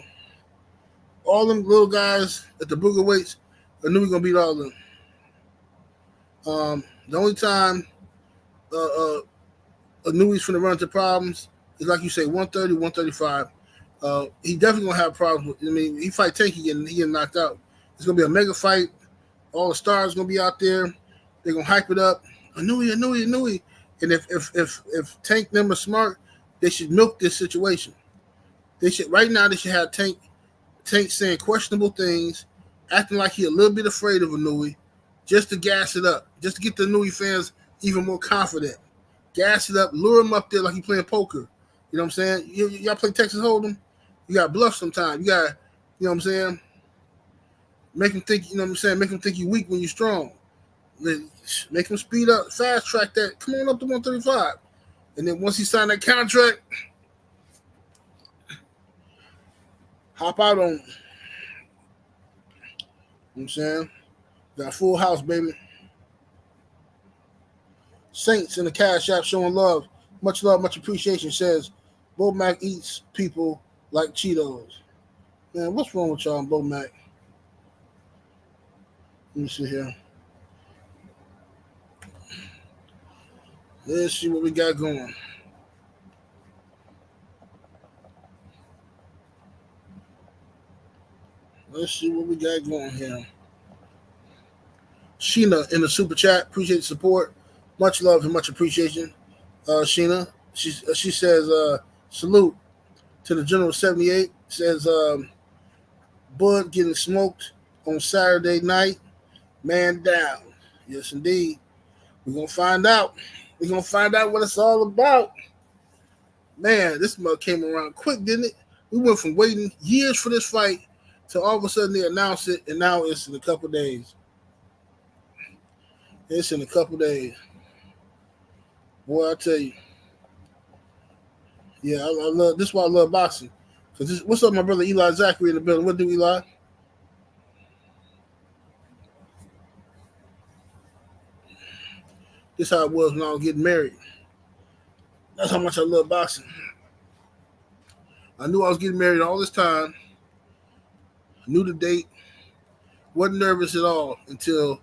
All them little guys at the booger weights, Inoue gonna beat all of them. The only time Inoue's finna run into problems is like you say, 130, 135. He definitely gonna have problems with. I mean, he fight Tank, he get knocked out. It's gonna be a mega fight. All the stars gonna be out there. They're gonna hype it up. Inoue. And if Tank them are smart, they should milk this situation. They should have Tank saying questionable things, acting like he a little bit afraid of Inoue, just to gas it up, just to get the Inoue fans even more confident. Gas it up, lure him up there like he playing poker. You know what I'm saying? Y'all play Texas Hold'em? You got bluff sometimes. You got, you know what I'm saying? Make him think, you know what I'm saying? Make him think you weak when you're strong. Make him speed up, fast track that. Come on up to 135. And then once he signed that contract, hop out on him. You know what I'm saying? Got a full house, baby. Saints in the Cash App showing love, much appreciation. Says, Bomac eats people like Cheetos. Man, what's wrong with y'all, Bomac? Let me see here. Let's see what we got going. Let's see what we got going here. Sheena in the super chat. Appreciate the support. Much love and much appreciation. Sheena. She says, salute to the General 78. Says, Bud getting smoked on Saturday night. Man down. Yes, indeed. We're going to find out. We're going to find out what it's all about. Man, this mug came around quick, didn't it? We went from waiting years for this fight to all of a sudden they announced it, and now it's in a couple days. It's in a couple days. Boy, I tell you. Yeah, I love this. Is why I love boxing. Cause what's up, my brother Eli Zachary in the building? What do Eli? This how it was when I was getting married. That's how much I love boxing. I knew I was getting married all this time. I knew the date. Wasn't nervous at all until a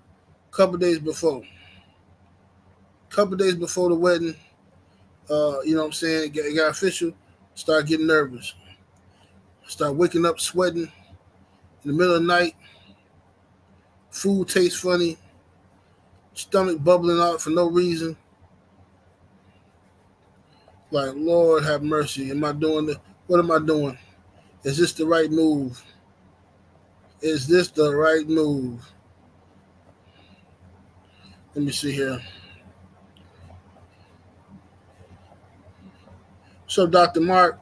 couple days before. A couple days before the wedding, you know what I'm saying? It got official. Started getting nervous. Start waking up sweating in the middle of the night. Food tastes funny. Stomach bubbling out for no reason. Like, Lord have mercy. Am I doing the? What am I doing? Is this the right move? Is this the right move? Let me see here. So, Dr. Mark.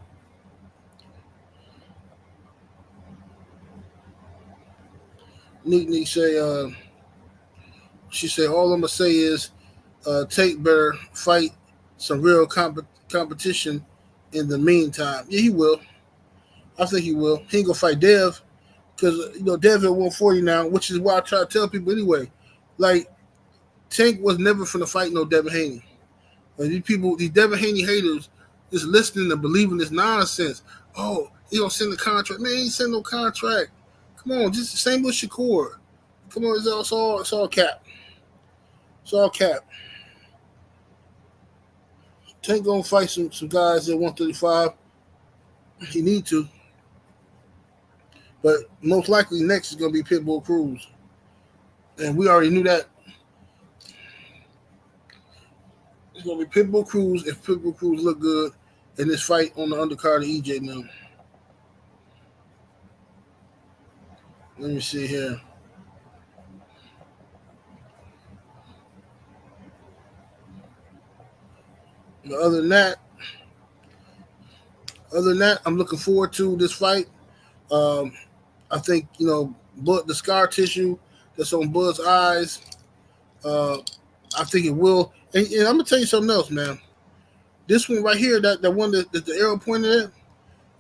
Neek say, she said, all I'm going to say is Tate better fight some real competition in the meantime. Yeah, he will. I think he will. He ain't going to fight Dev because, Dev at 140 now, which is why I try to tell people anyway. Like, Tank was never finna fight no Devin Haney. And these Devin Haney haters, just listening and believing this nonsense. Oh, he don't send the contract. Man, he ain't send no contract. Come on, just the same with Shakur. Come on, it's all cap. It's all cap. Tank gonna fight some guys at 135. He need to. But most likely next is gonna be Pitbull Cruz. And we already knew that. It's gonna be Pitbull Cruz if Pitbull Cruz look good in this fight on the undercard of EJ now. Let me see here. But other than that, I'm looking forward to this fight. I think, the scar tissue that's on Bud's eyes, I think it will. And I'm going to tell you something else, man. This one right here, that one that the Errol pointed at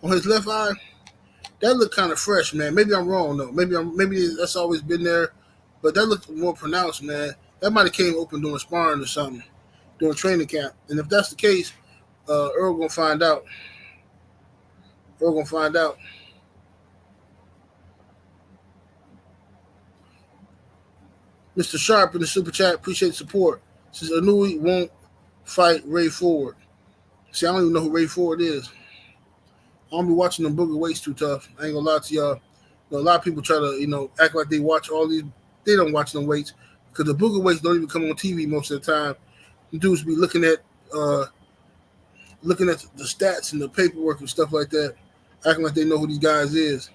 on his left eye, that looked kind of fresh, man. Maybe I'm wrong, though. Maybe that's always been there. But that looked more pronounced, man. That might have came open during sparring or something, during training camp. And if that's the case, Errol going to find out. Mr. Sharp in the super chat, appreciate the support. Says Inoue won't fight Ray Ford. See, I don't even know who Ray Ford is. I don't be watching them booger weights too tough. I ain't gonna lie to y'all. A lot of people try to, act like they watch all these. They don't watch them weights because the booger weights don't even come on TV most of the time. The dudes be looking at the stats and the paperwork and stuff like that, acting like they know who these guys is.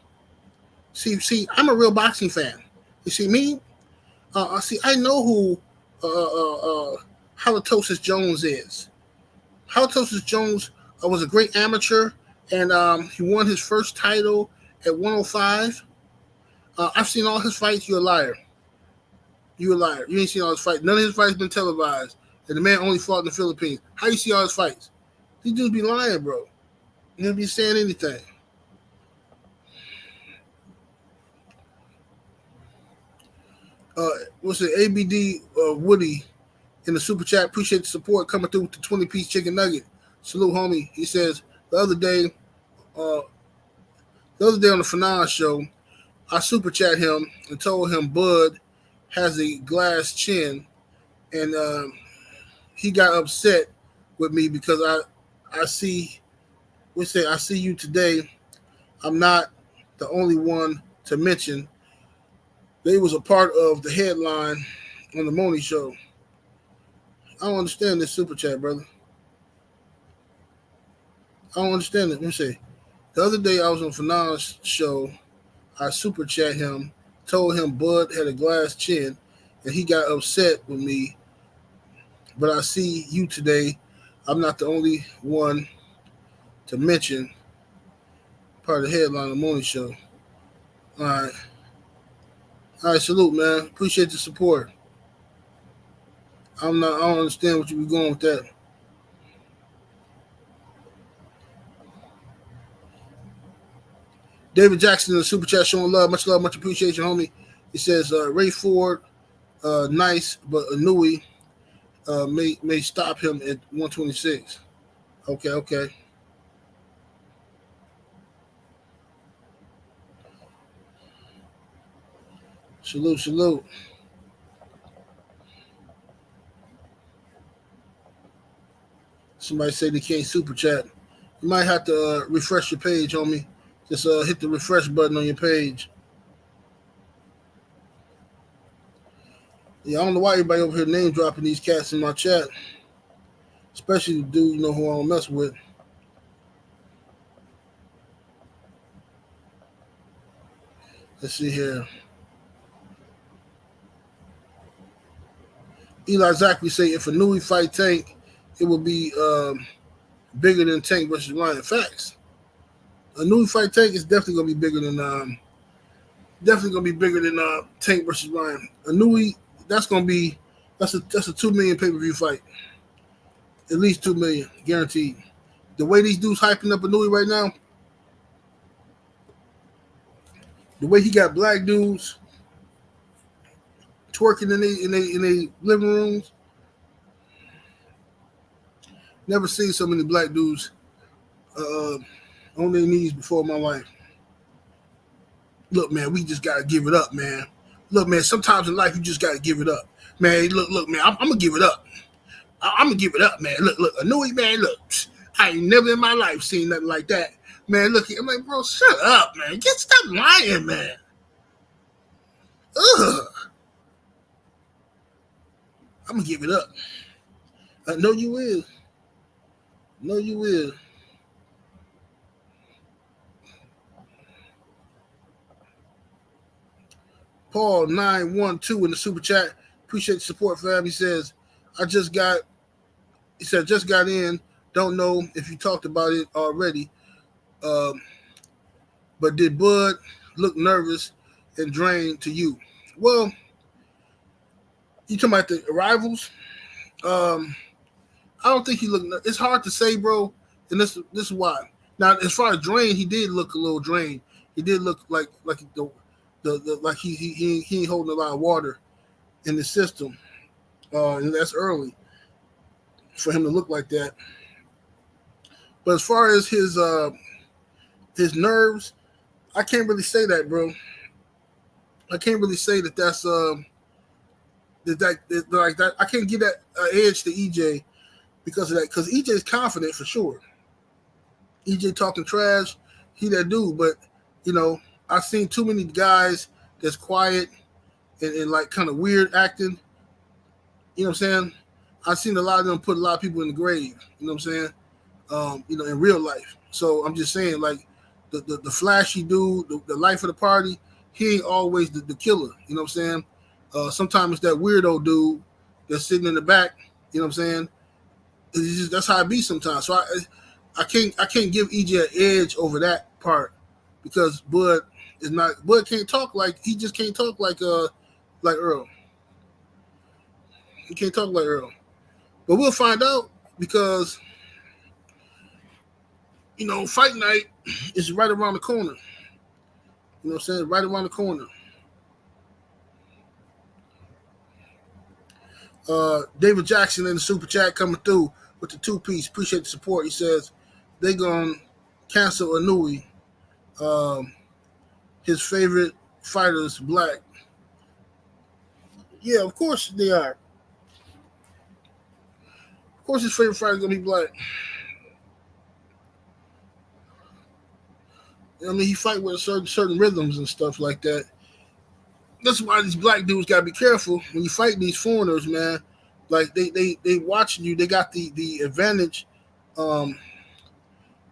See, I'm a real boxing fan. You see me? I know who Halitosis Jones is. Halitosis Jones was a great amateur, and he won his first title at 105. I've seen all his fights. You're a liar. You ain't seen all his fights. None of his fights been televised. And the man only fought in the Philippines. How you see all his fights? These dudes be lying, bro. You don't be saying anything. What's it? ABD Woody in the super chat. Appreciate the support coming through with the 20-piece chicken nugget. Salute, homie. He says the other day on the Fanon show, I super chat him and told him Bud has a glass chin, and he got upset with me because I see you today. I'm not the only one to mention. They was a part of the headline on the Moni show. I don't understand this super chat, brother. I don't understand it. Let me see. The other day I was on Fanon's show. I super chat him, told him Bud had a glass chin, and he got upset with me. But I see you today. I'm not the only one to mention part of the headline of the Moni show. All right, salute, man. Appreciate the support. I don't understand what you be going with that. David Jackson in the super chat showing love, much appreciation, homie. He says Ray Ford, nice, but Inoue may stop him at 126. Okay. Salute. Somebody said they can't super chat. You might have to refresh your page, homie. Just hit the refresh button on your page. Yeah, I don't know why everybody over here name dropping these cats in my chat, especially the dude who I don't mess with. Let's see here. Eli Zachary say if Inoue fight Tank, it will be bigger than Tank versus Ryan. Facts. Inoue fight Tank is definitely gonna be bigger than Tank versus Ryan. Inoue, that's a 2 million pay-per-view fight. At least 2 million, guaranteed. The way these dudes hyping up Inoue right now, the way he got black dudes twerking in their living rooms. Never seen so many black dudes on their knees before in my life. Look, man, we just gotta give it up, man. Look, man, sometimes in life you just gotta give it up, man. Look, man, I'm gonna give it up. I'm gonna give it up, man. Look, Inoue, man. Look, I ain't never in my life seen nothing like that, man. Look, I'm like, bro, shut up, man. Stop lying, man. Ugh. I'm gonna give it up. I know you will. No, you will. Paul 912 in the super chat. Appreciate the support, fam. He says, just got in. Don't know if you talked about it already. But did Bud look nervous and drained to you? Well, you talking about the arrivals? I don't think he looked. It's hard to say, bro. And this is why. Now, as far as drained, he did look a little drained. He did look like like he ain't holding a lot of water in the system, and that's early for him to look like that. But as far as his nerves, I can't really say that, bro. I can't really say that's like that. I can't give that edge to EJ because of that. Because EJ's confident for sure. EJ talking trash, he that dude. But I've seen too many guys that's quiet and like kind of weird acting. You know what I'm saying? I've seen a lot of them put a lot of people in the grave. You know what I'm saying? In real life. So I'm just saying, like the flashy dude, the life of the party, he ain't always the killer. You know what I'm saying? Sometimes it's that weirdo dude that's sitting in the back. You know what I'm saying? That's how it be sometimes. So I can't give EJ an edge over that part because Bud can't talk like he just can't talk like Errol. He can't talk like Errol. But we'll find out because fight night is right around the corner. You know what I'm saying? Right around the corner. David Jackson in the super chat coming through with the 2-piece. Appreciate the support. He says they gonna cancel Inoue. His favorite fighter is black. Yeah, of course they are. Of course his favorite fighter is gonna be black. I mean, he fight with certain rhythms and stuff like that. That's why these black dudes gotta be careful when you fight these foreigners, man. Like they watching you. They got the advantage of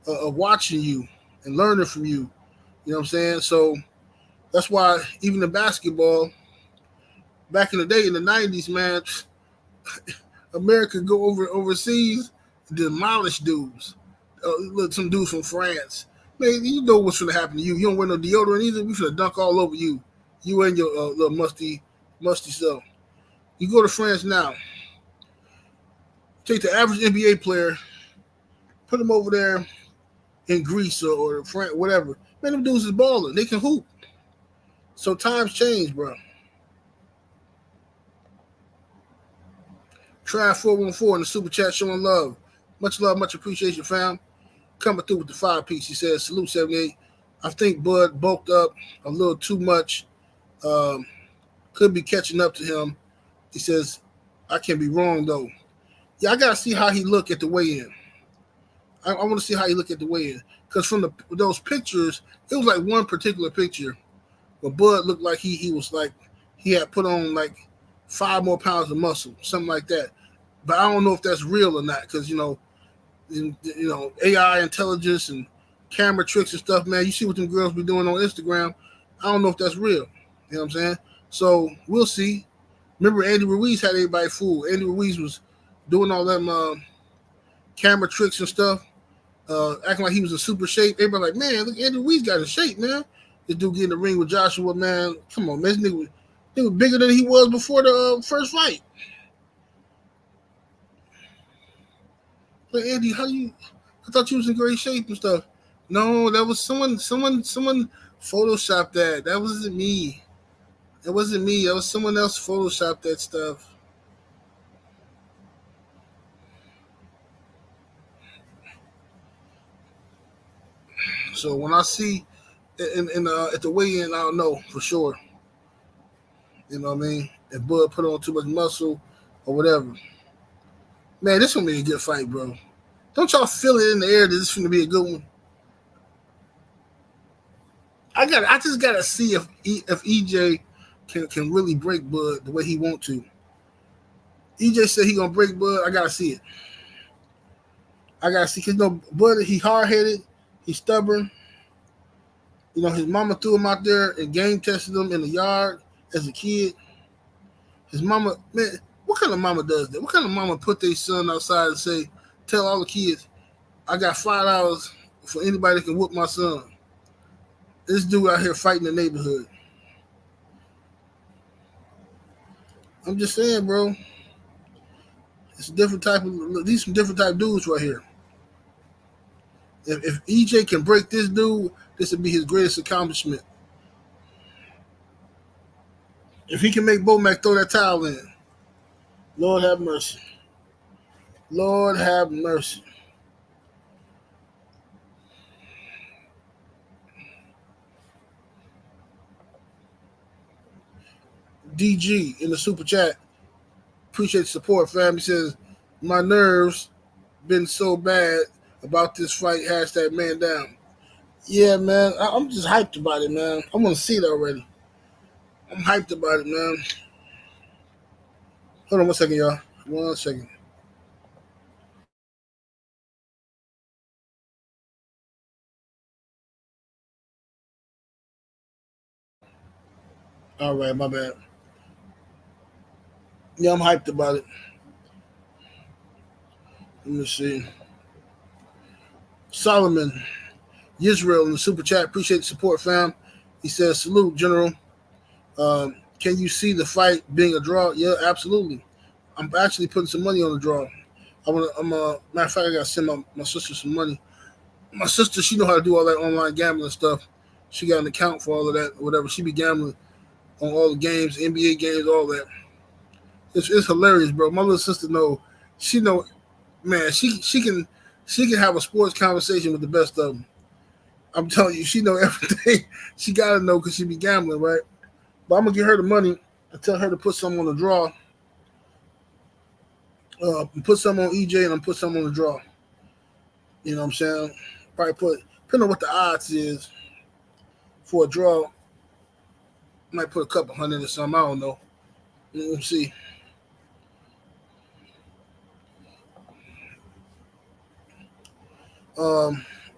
watching you and learning from you. You know what I'm saying? So that's why even in basketball, back in the day in the 90s, man, America go overseas and demolish dudes. Look, some dudes from France. Man, you know what's gonna happen to you. You don't wear no deodorant either. We finna dunk all over you. You and your little musty self. You go to France now. Take the average NBA player, put them over there in Greece or France, whatever. Man, them dudes is balling. They can hoop. So times change, bro. Try 414 in the super chat showing love. Much love, much appreciation, fam. Coming through with the 5-piece. He says, salute 78. I think Bud bulked up a little too much. Could be catching up to him. He says, I can be wrong, though. Yeah, I got to see how he look at the weigh-in. I want to see how he look at the weigh-in. Because from those pictures, it was like one particular picture where Bud looked like he was like, he had put on like 5 more pounds of muscle, something like that. But I don't know if that's real or not because, AI intelligence and camera tricks and stuff, man. You see what them girls be doing on Instagram. I don't know if that's real. You know what I'm saying? So we'll see. Remember, Andy Ruiz had everybody fooled. Andy Ruiz was doing all them camera tricks and stuff, acting like he was in super shape. Everybody like, man, look, Andy Ruiz got in shape, man. This dude get in the ring with Joshua, man. Come on, man. This nigga was bigger than he was before the first fight. Like, Andy, I thought you was in great shape and stuff. No, that was someone photoshopped that. That wasn't me. It wasn't me. That was someone else photoshopped that stuff. So when I see at the weigh-in, I don't know for sure. You know what I mean? If Bud put on too much muscle or whatever. Man, this gonna be a good fight, bro. Don't y'all feel it in the air that this is gonna be a good one? I just gotta see if EJ can really break Bud the way he want to. EJ said he gonna break Bud. I gotta see it. I gotta see because Bud, he hard headed, he's stubborn. His mama threw him out there and game tested him in the yard as a kid. His mama, man, what kind of mama does that? What kind of mama put their son outside and say, tell all the kids, I got $5 for anybody that can whoop my son. This dude out here fighting the neighborhood. I'm just saying, bro. It's a different type of these some different type dudes right here. If EJ can break this dude, this would be his greatest accomplishment. If he can make Bomac throw that towel in, Lord have mercy. Lord have mercy. DG in the super chat. Appreciate the support, fam. He says, my nerves been so bad about this fight. Hashtag man down. Yeah, man. I'm just hyped about it, man. I want to see it already. I'm hyped about it, man. Hold on 1 second, y'all. 1 second. All right, my bad. Yeah, I'm hyped about it. Let me see. Solomon, Israel in the super chat. Appreciate the support, fam. He says, salute, General. Can you see the fight being a draw? Yeah, absolutely. I'm actually putting some money on the draw. Matter of fact, I gotta send my sister some money. My sister, she know how to do all that online gambling stuff. She got an account for all of that, whatever. She be gambling on all the games, NBA games, all that. It's hilarious, bro. My little sister she know, man. She can have a sports conversation with the best of them. I'm telling you, she know everything. She gotta know because she be gambling, right? But I'm gonna give her the money and tell her to put some on the draw. Put some on EJ and I'm put some on the draw. You know what I'm saying? Probably depending on what the odds is for a draw, might put a couple hundred or something. I don't know. We'll see.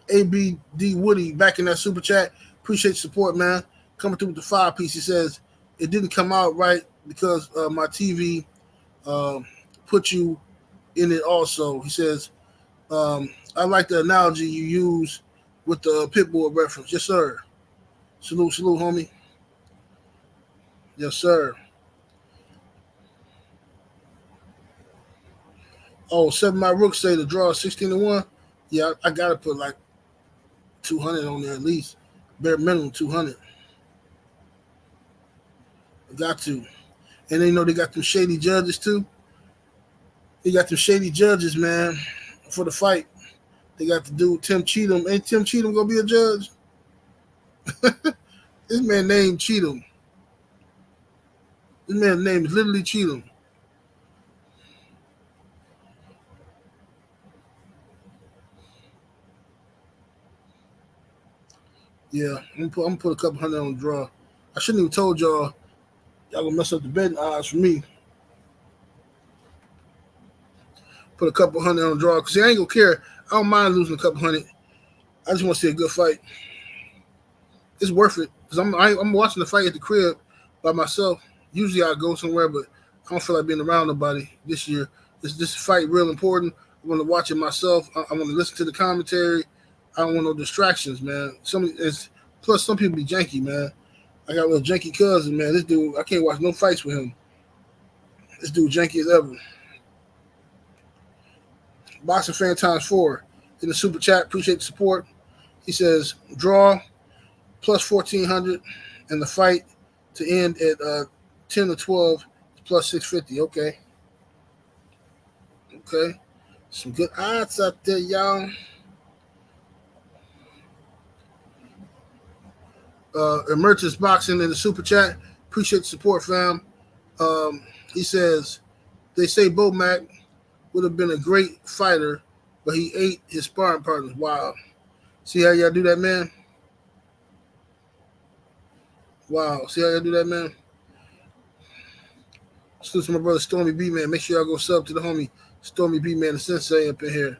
ABD Woody back in that super chat. Appreciate the support, man. Coming through with the 5-piece. He says it didn't come out right because my TV put you in it also. He says, I like the analogy you use with the Pitbull reference. Yes, sir. Salute, homie. Yes, sir. Oh, Seven My Rook say the draw is 16-1. Yeah, I gotta put like 200 on there at least. Bare minimum 200. I got to. And they know they got them shady judges too. They got them shady judges, man, for the fight. They got the dude Tim Cheatham. Ain't Tim Cheatham gonna be a judge? This man named Cheatham. This man's name is literally Cheatham. Yeah, I'm gonna put a couple hundred on the draw. I shouldn't even told y'all. Y'all gonna mess up the betting odds for me. Put a couple hundred on the draw because I ain't gonna care. I don't mind losing a couple hundred. I just want to see a good fight. It's worth it because I'm watching the fight at the crib by myself. Usually I go somewhere, but I don't feel like being around nobody this year. This fight real important. I want to watch it myself. I want to listen to the commentary. I don't want no distractions, man. Plus some people be janky, man. I got a little janky cousin, man. This dude, I can't watch no fights with him. This dude janky as ever. Boxing fan times 4 in the super chat. Appreciate the support. He says draw plus 1,400 and the fight to end at 10 to 12 plus 650. Okay. Some good odds out there, y'all. Emergence Boxing in the super chat. Appreciate the support, fam. He says they say Bo Mac would have been a great fighter, but he ate his sparring partners. Wow. See how y'all do that, man? Wow. See how y'all do that, man? Salute to my brother Stormy B, man. Make sure y'all go sub to the homie Stormy B, man, the sensei up in here.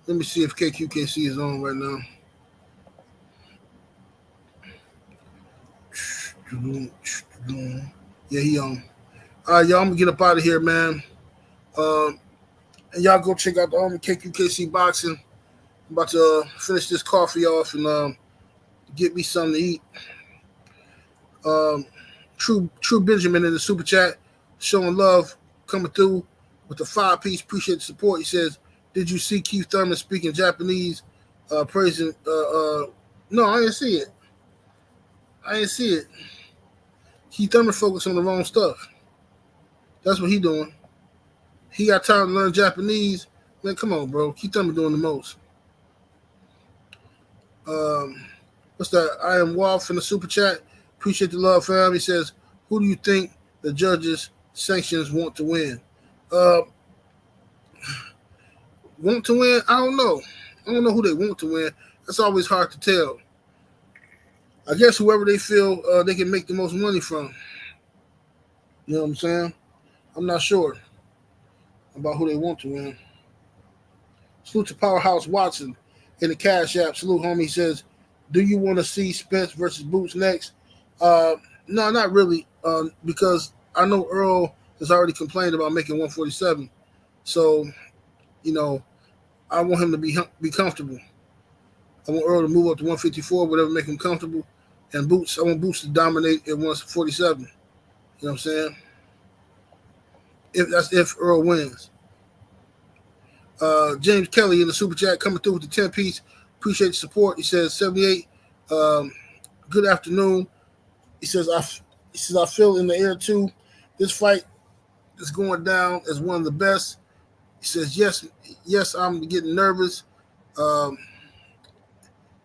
Let me see if KQKC is on right now. Yeah, he on. All right, y'all, I'm going to get up out of here, man. And y'all go check out the homie KQKC Boxing. I'm about to finish this coffee off and get me something to eat. True Benjamin in the super chat, showing love, coming through with the 5-piece. Appreciate the support. He says, did you see Keith Thurman speaking Japanese, praising? No, I didn't see it. Keith Thurman focused on the wrong stuff. That's what he doing. He got time to learn Japanese. Man, come on, bro. Keith Thurman doing the most. What's that? I am Wolf in the super chat. Appreciate the love, fam. He says, who do you think the judges' sanctions want to win? Want to win? I don't know. I don't know who they want to win. That's always hard to tell. I guess whoever they feel they can make the most money from. You know what I'm saying? I'm not sure about who they want to win. Salute to Powerhouse Watson in the Cash App. Salute, homie. He says, do you want to see Spence versus Boots next? No, not really, because I know Errol has already complained about making 147. So, you know, I want him to be comfortable. I want Errol to move up to 154, whatever make him comfortable. And I want Boots to dominate at 147. You know what I'm saying? If Errol wins. James Kelly in the super chat coming through with the 10-piece. Appreciate the support. He says 78. Good afternoon. He says I feel in the air too. This fight is going down as one of the best. He says yes, I'm getting nervous.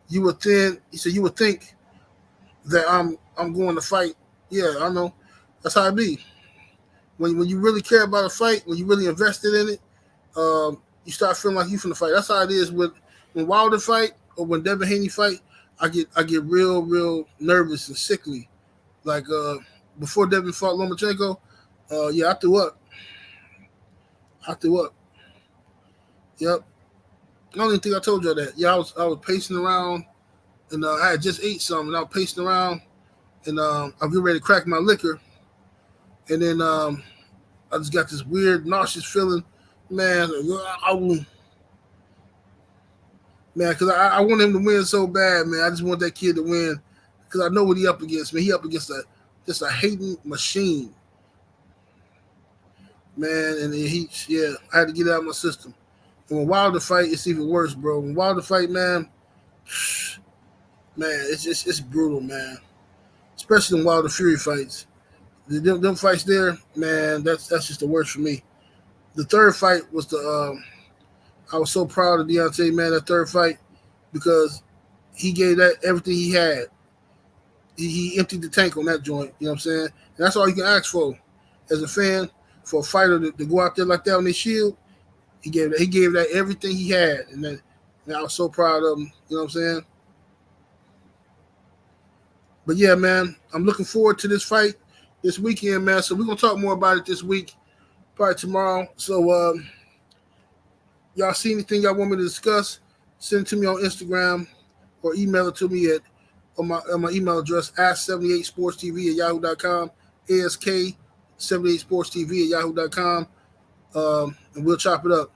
You would think that I'm going to fight. Yeah, I know. That's how it be. When you really care about a fight, when you really invested in it, you start feeling like you finna fight. That's how it is when Wilder fight or when Devin Haney fight. I get real nervous and sickly. Like before Devin fought Lomachenko, I threw up. Yep. I don't even think I told y'all that. Yeah, I was pacing around, and I had just ate something. And I was pacing around, and I'm getting ready to crack my liquor, and then I just got this weird nauseous feeling, man. Because I want him to win so bad, man. I just want that kid to win because I know what he up against, man. He up against just a hating machine. man, and I had to get it out of my system. And when Wilder fight, it's even worse, bro. When Wilder fight, man, it's brutal, man. Especially in Wilder Fury fights. Them fights there, man, that's just the worst for me. The third fight was I was so proud of Deontay, man, that third fight, because he gave that everything he had. He emptied the tank on that joint, you know what I'm saying? And that's all you can ask for as a fan, for a fighter to go out there like that on his shield. He gave that everything he had, and I was so proud of him, you know what I'm saying? But yeah, man, I'm looking forward to this fight this weekend, man. So we're gonna talk more about it this week, probably tomorrow. So y'all see anything y'all want me to discuss, send it to me on Instagram or email it to me on my email address, ask78sportstv@yahoo.com, ask78sportstv@yahoo.com, and we'll chop it up.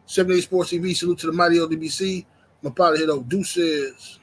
78 Sports TV, salute to the mighty LDBC. My partner here, though, deuces.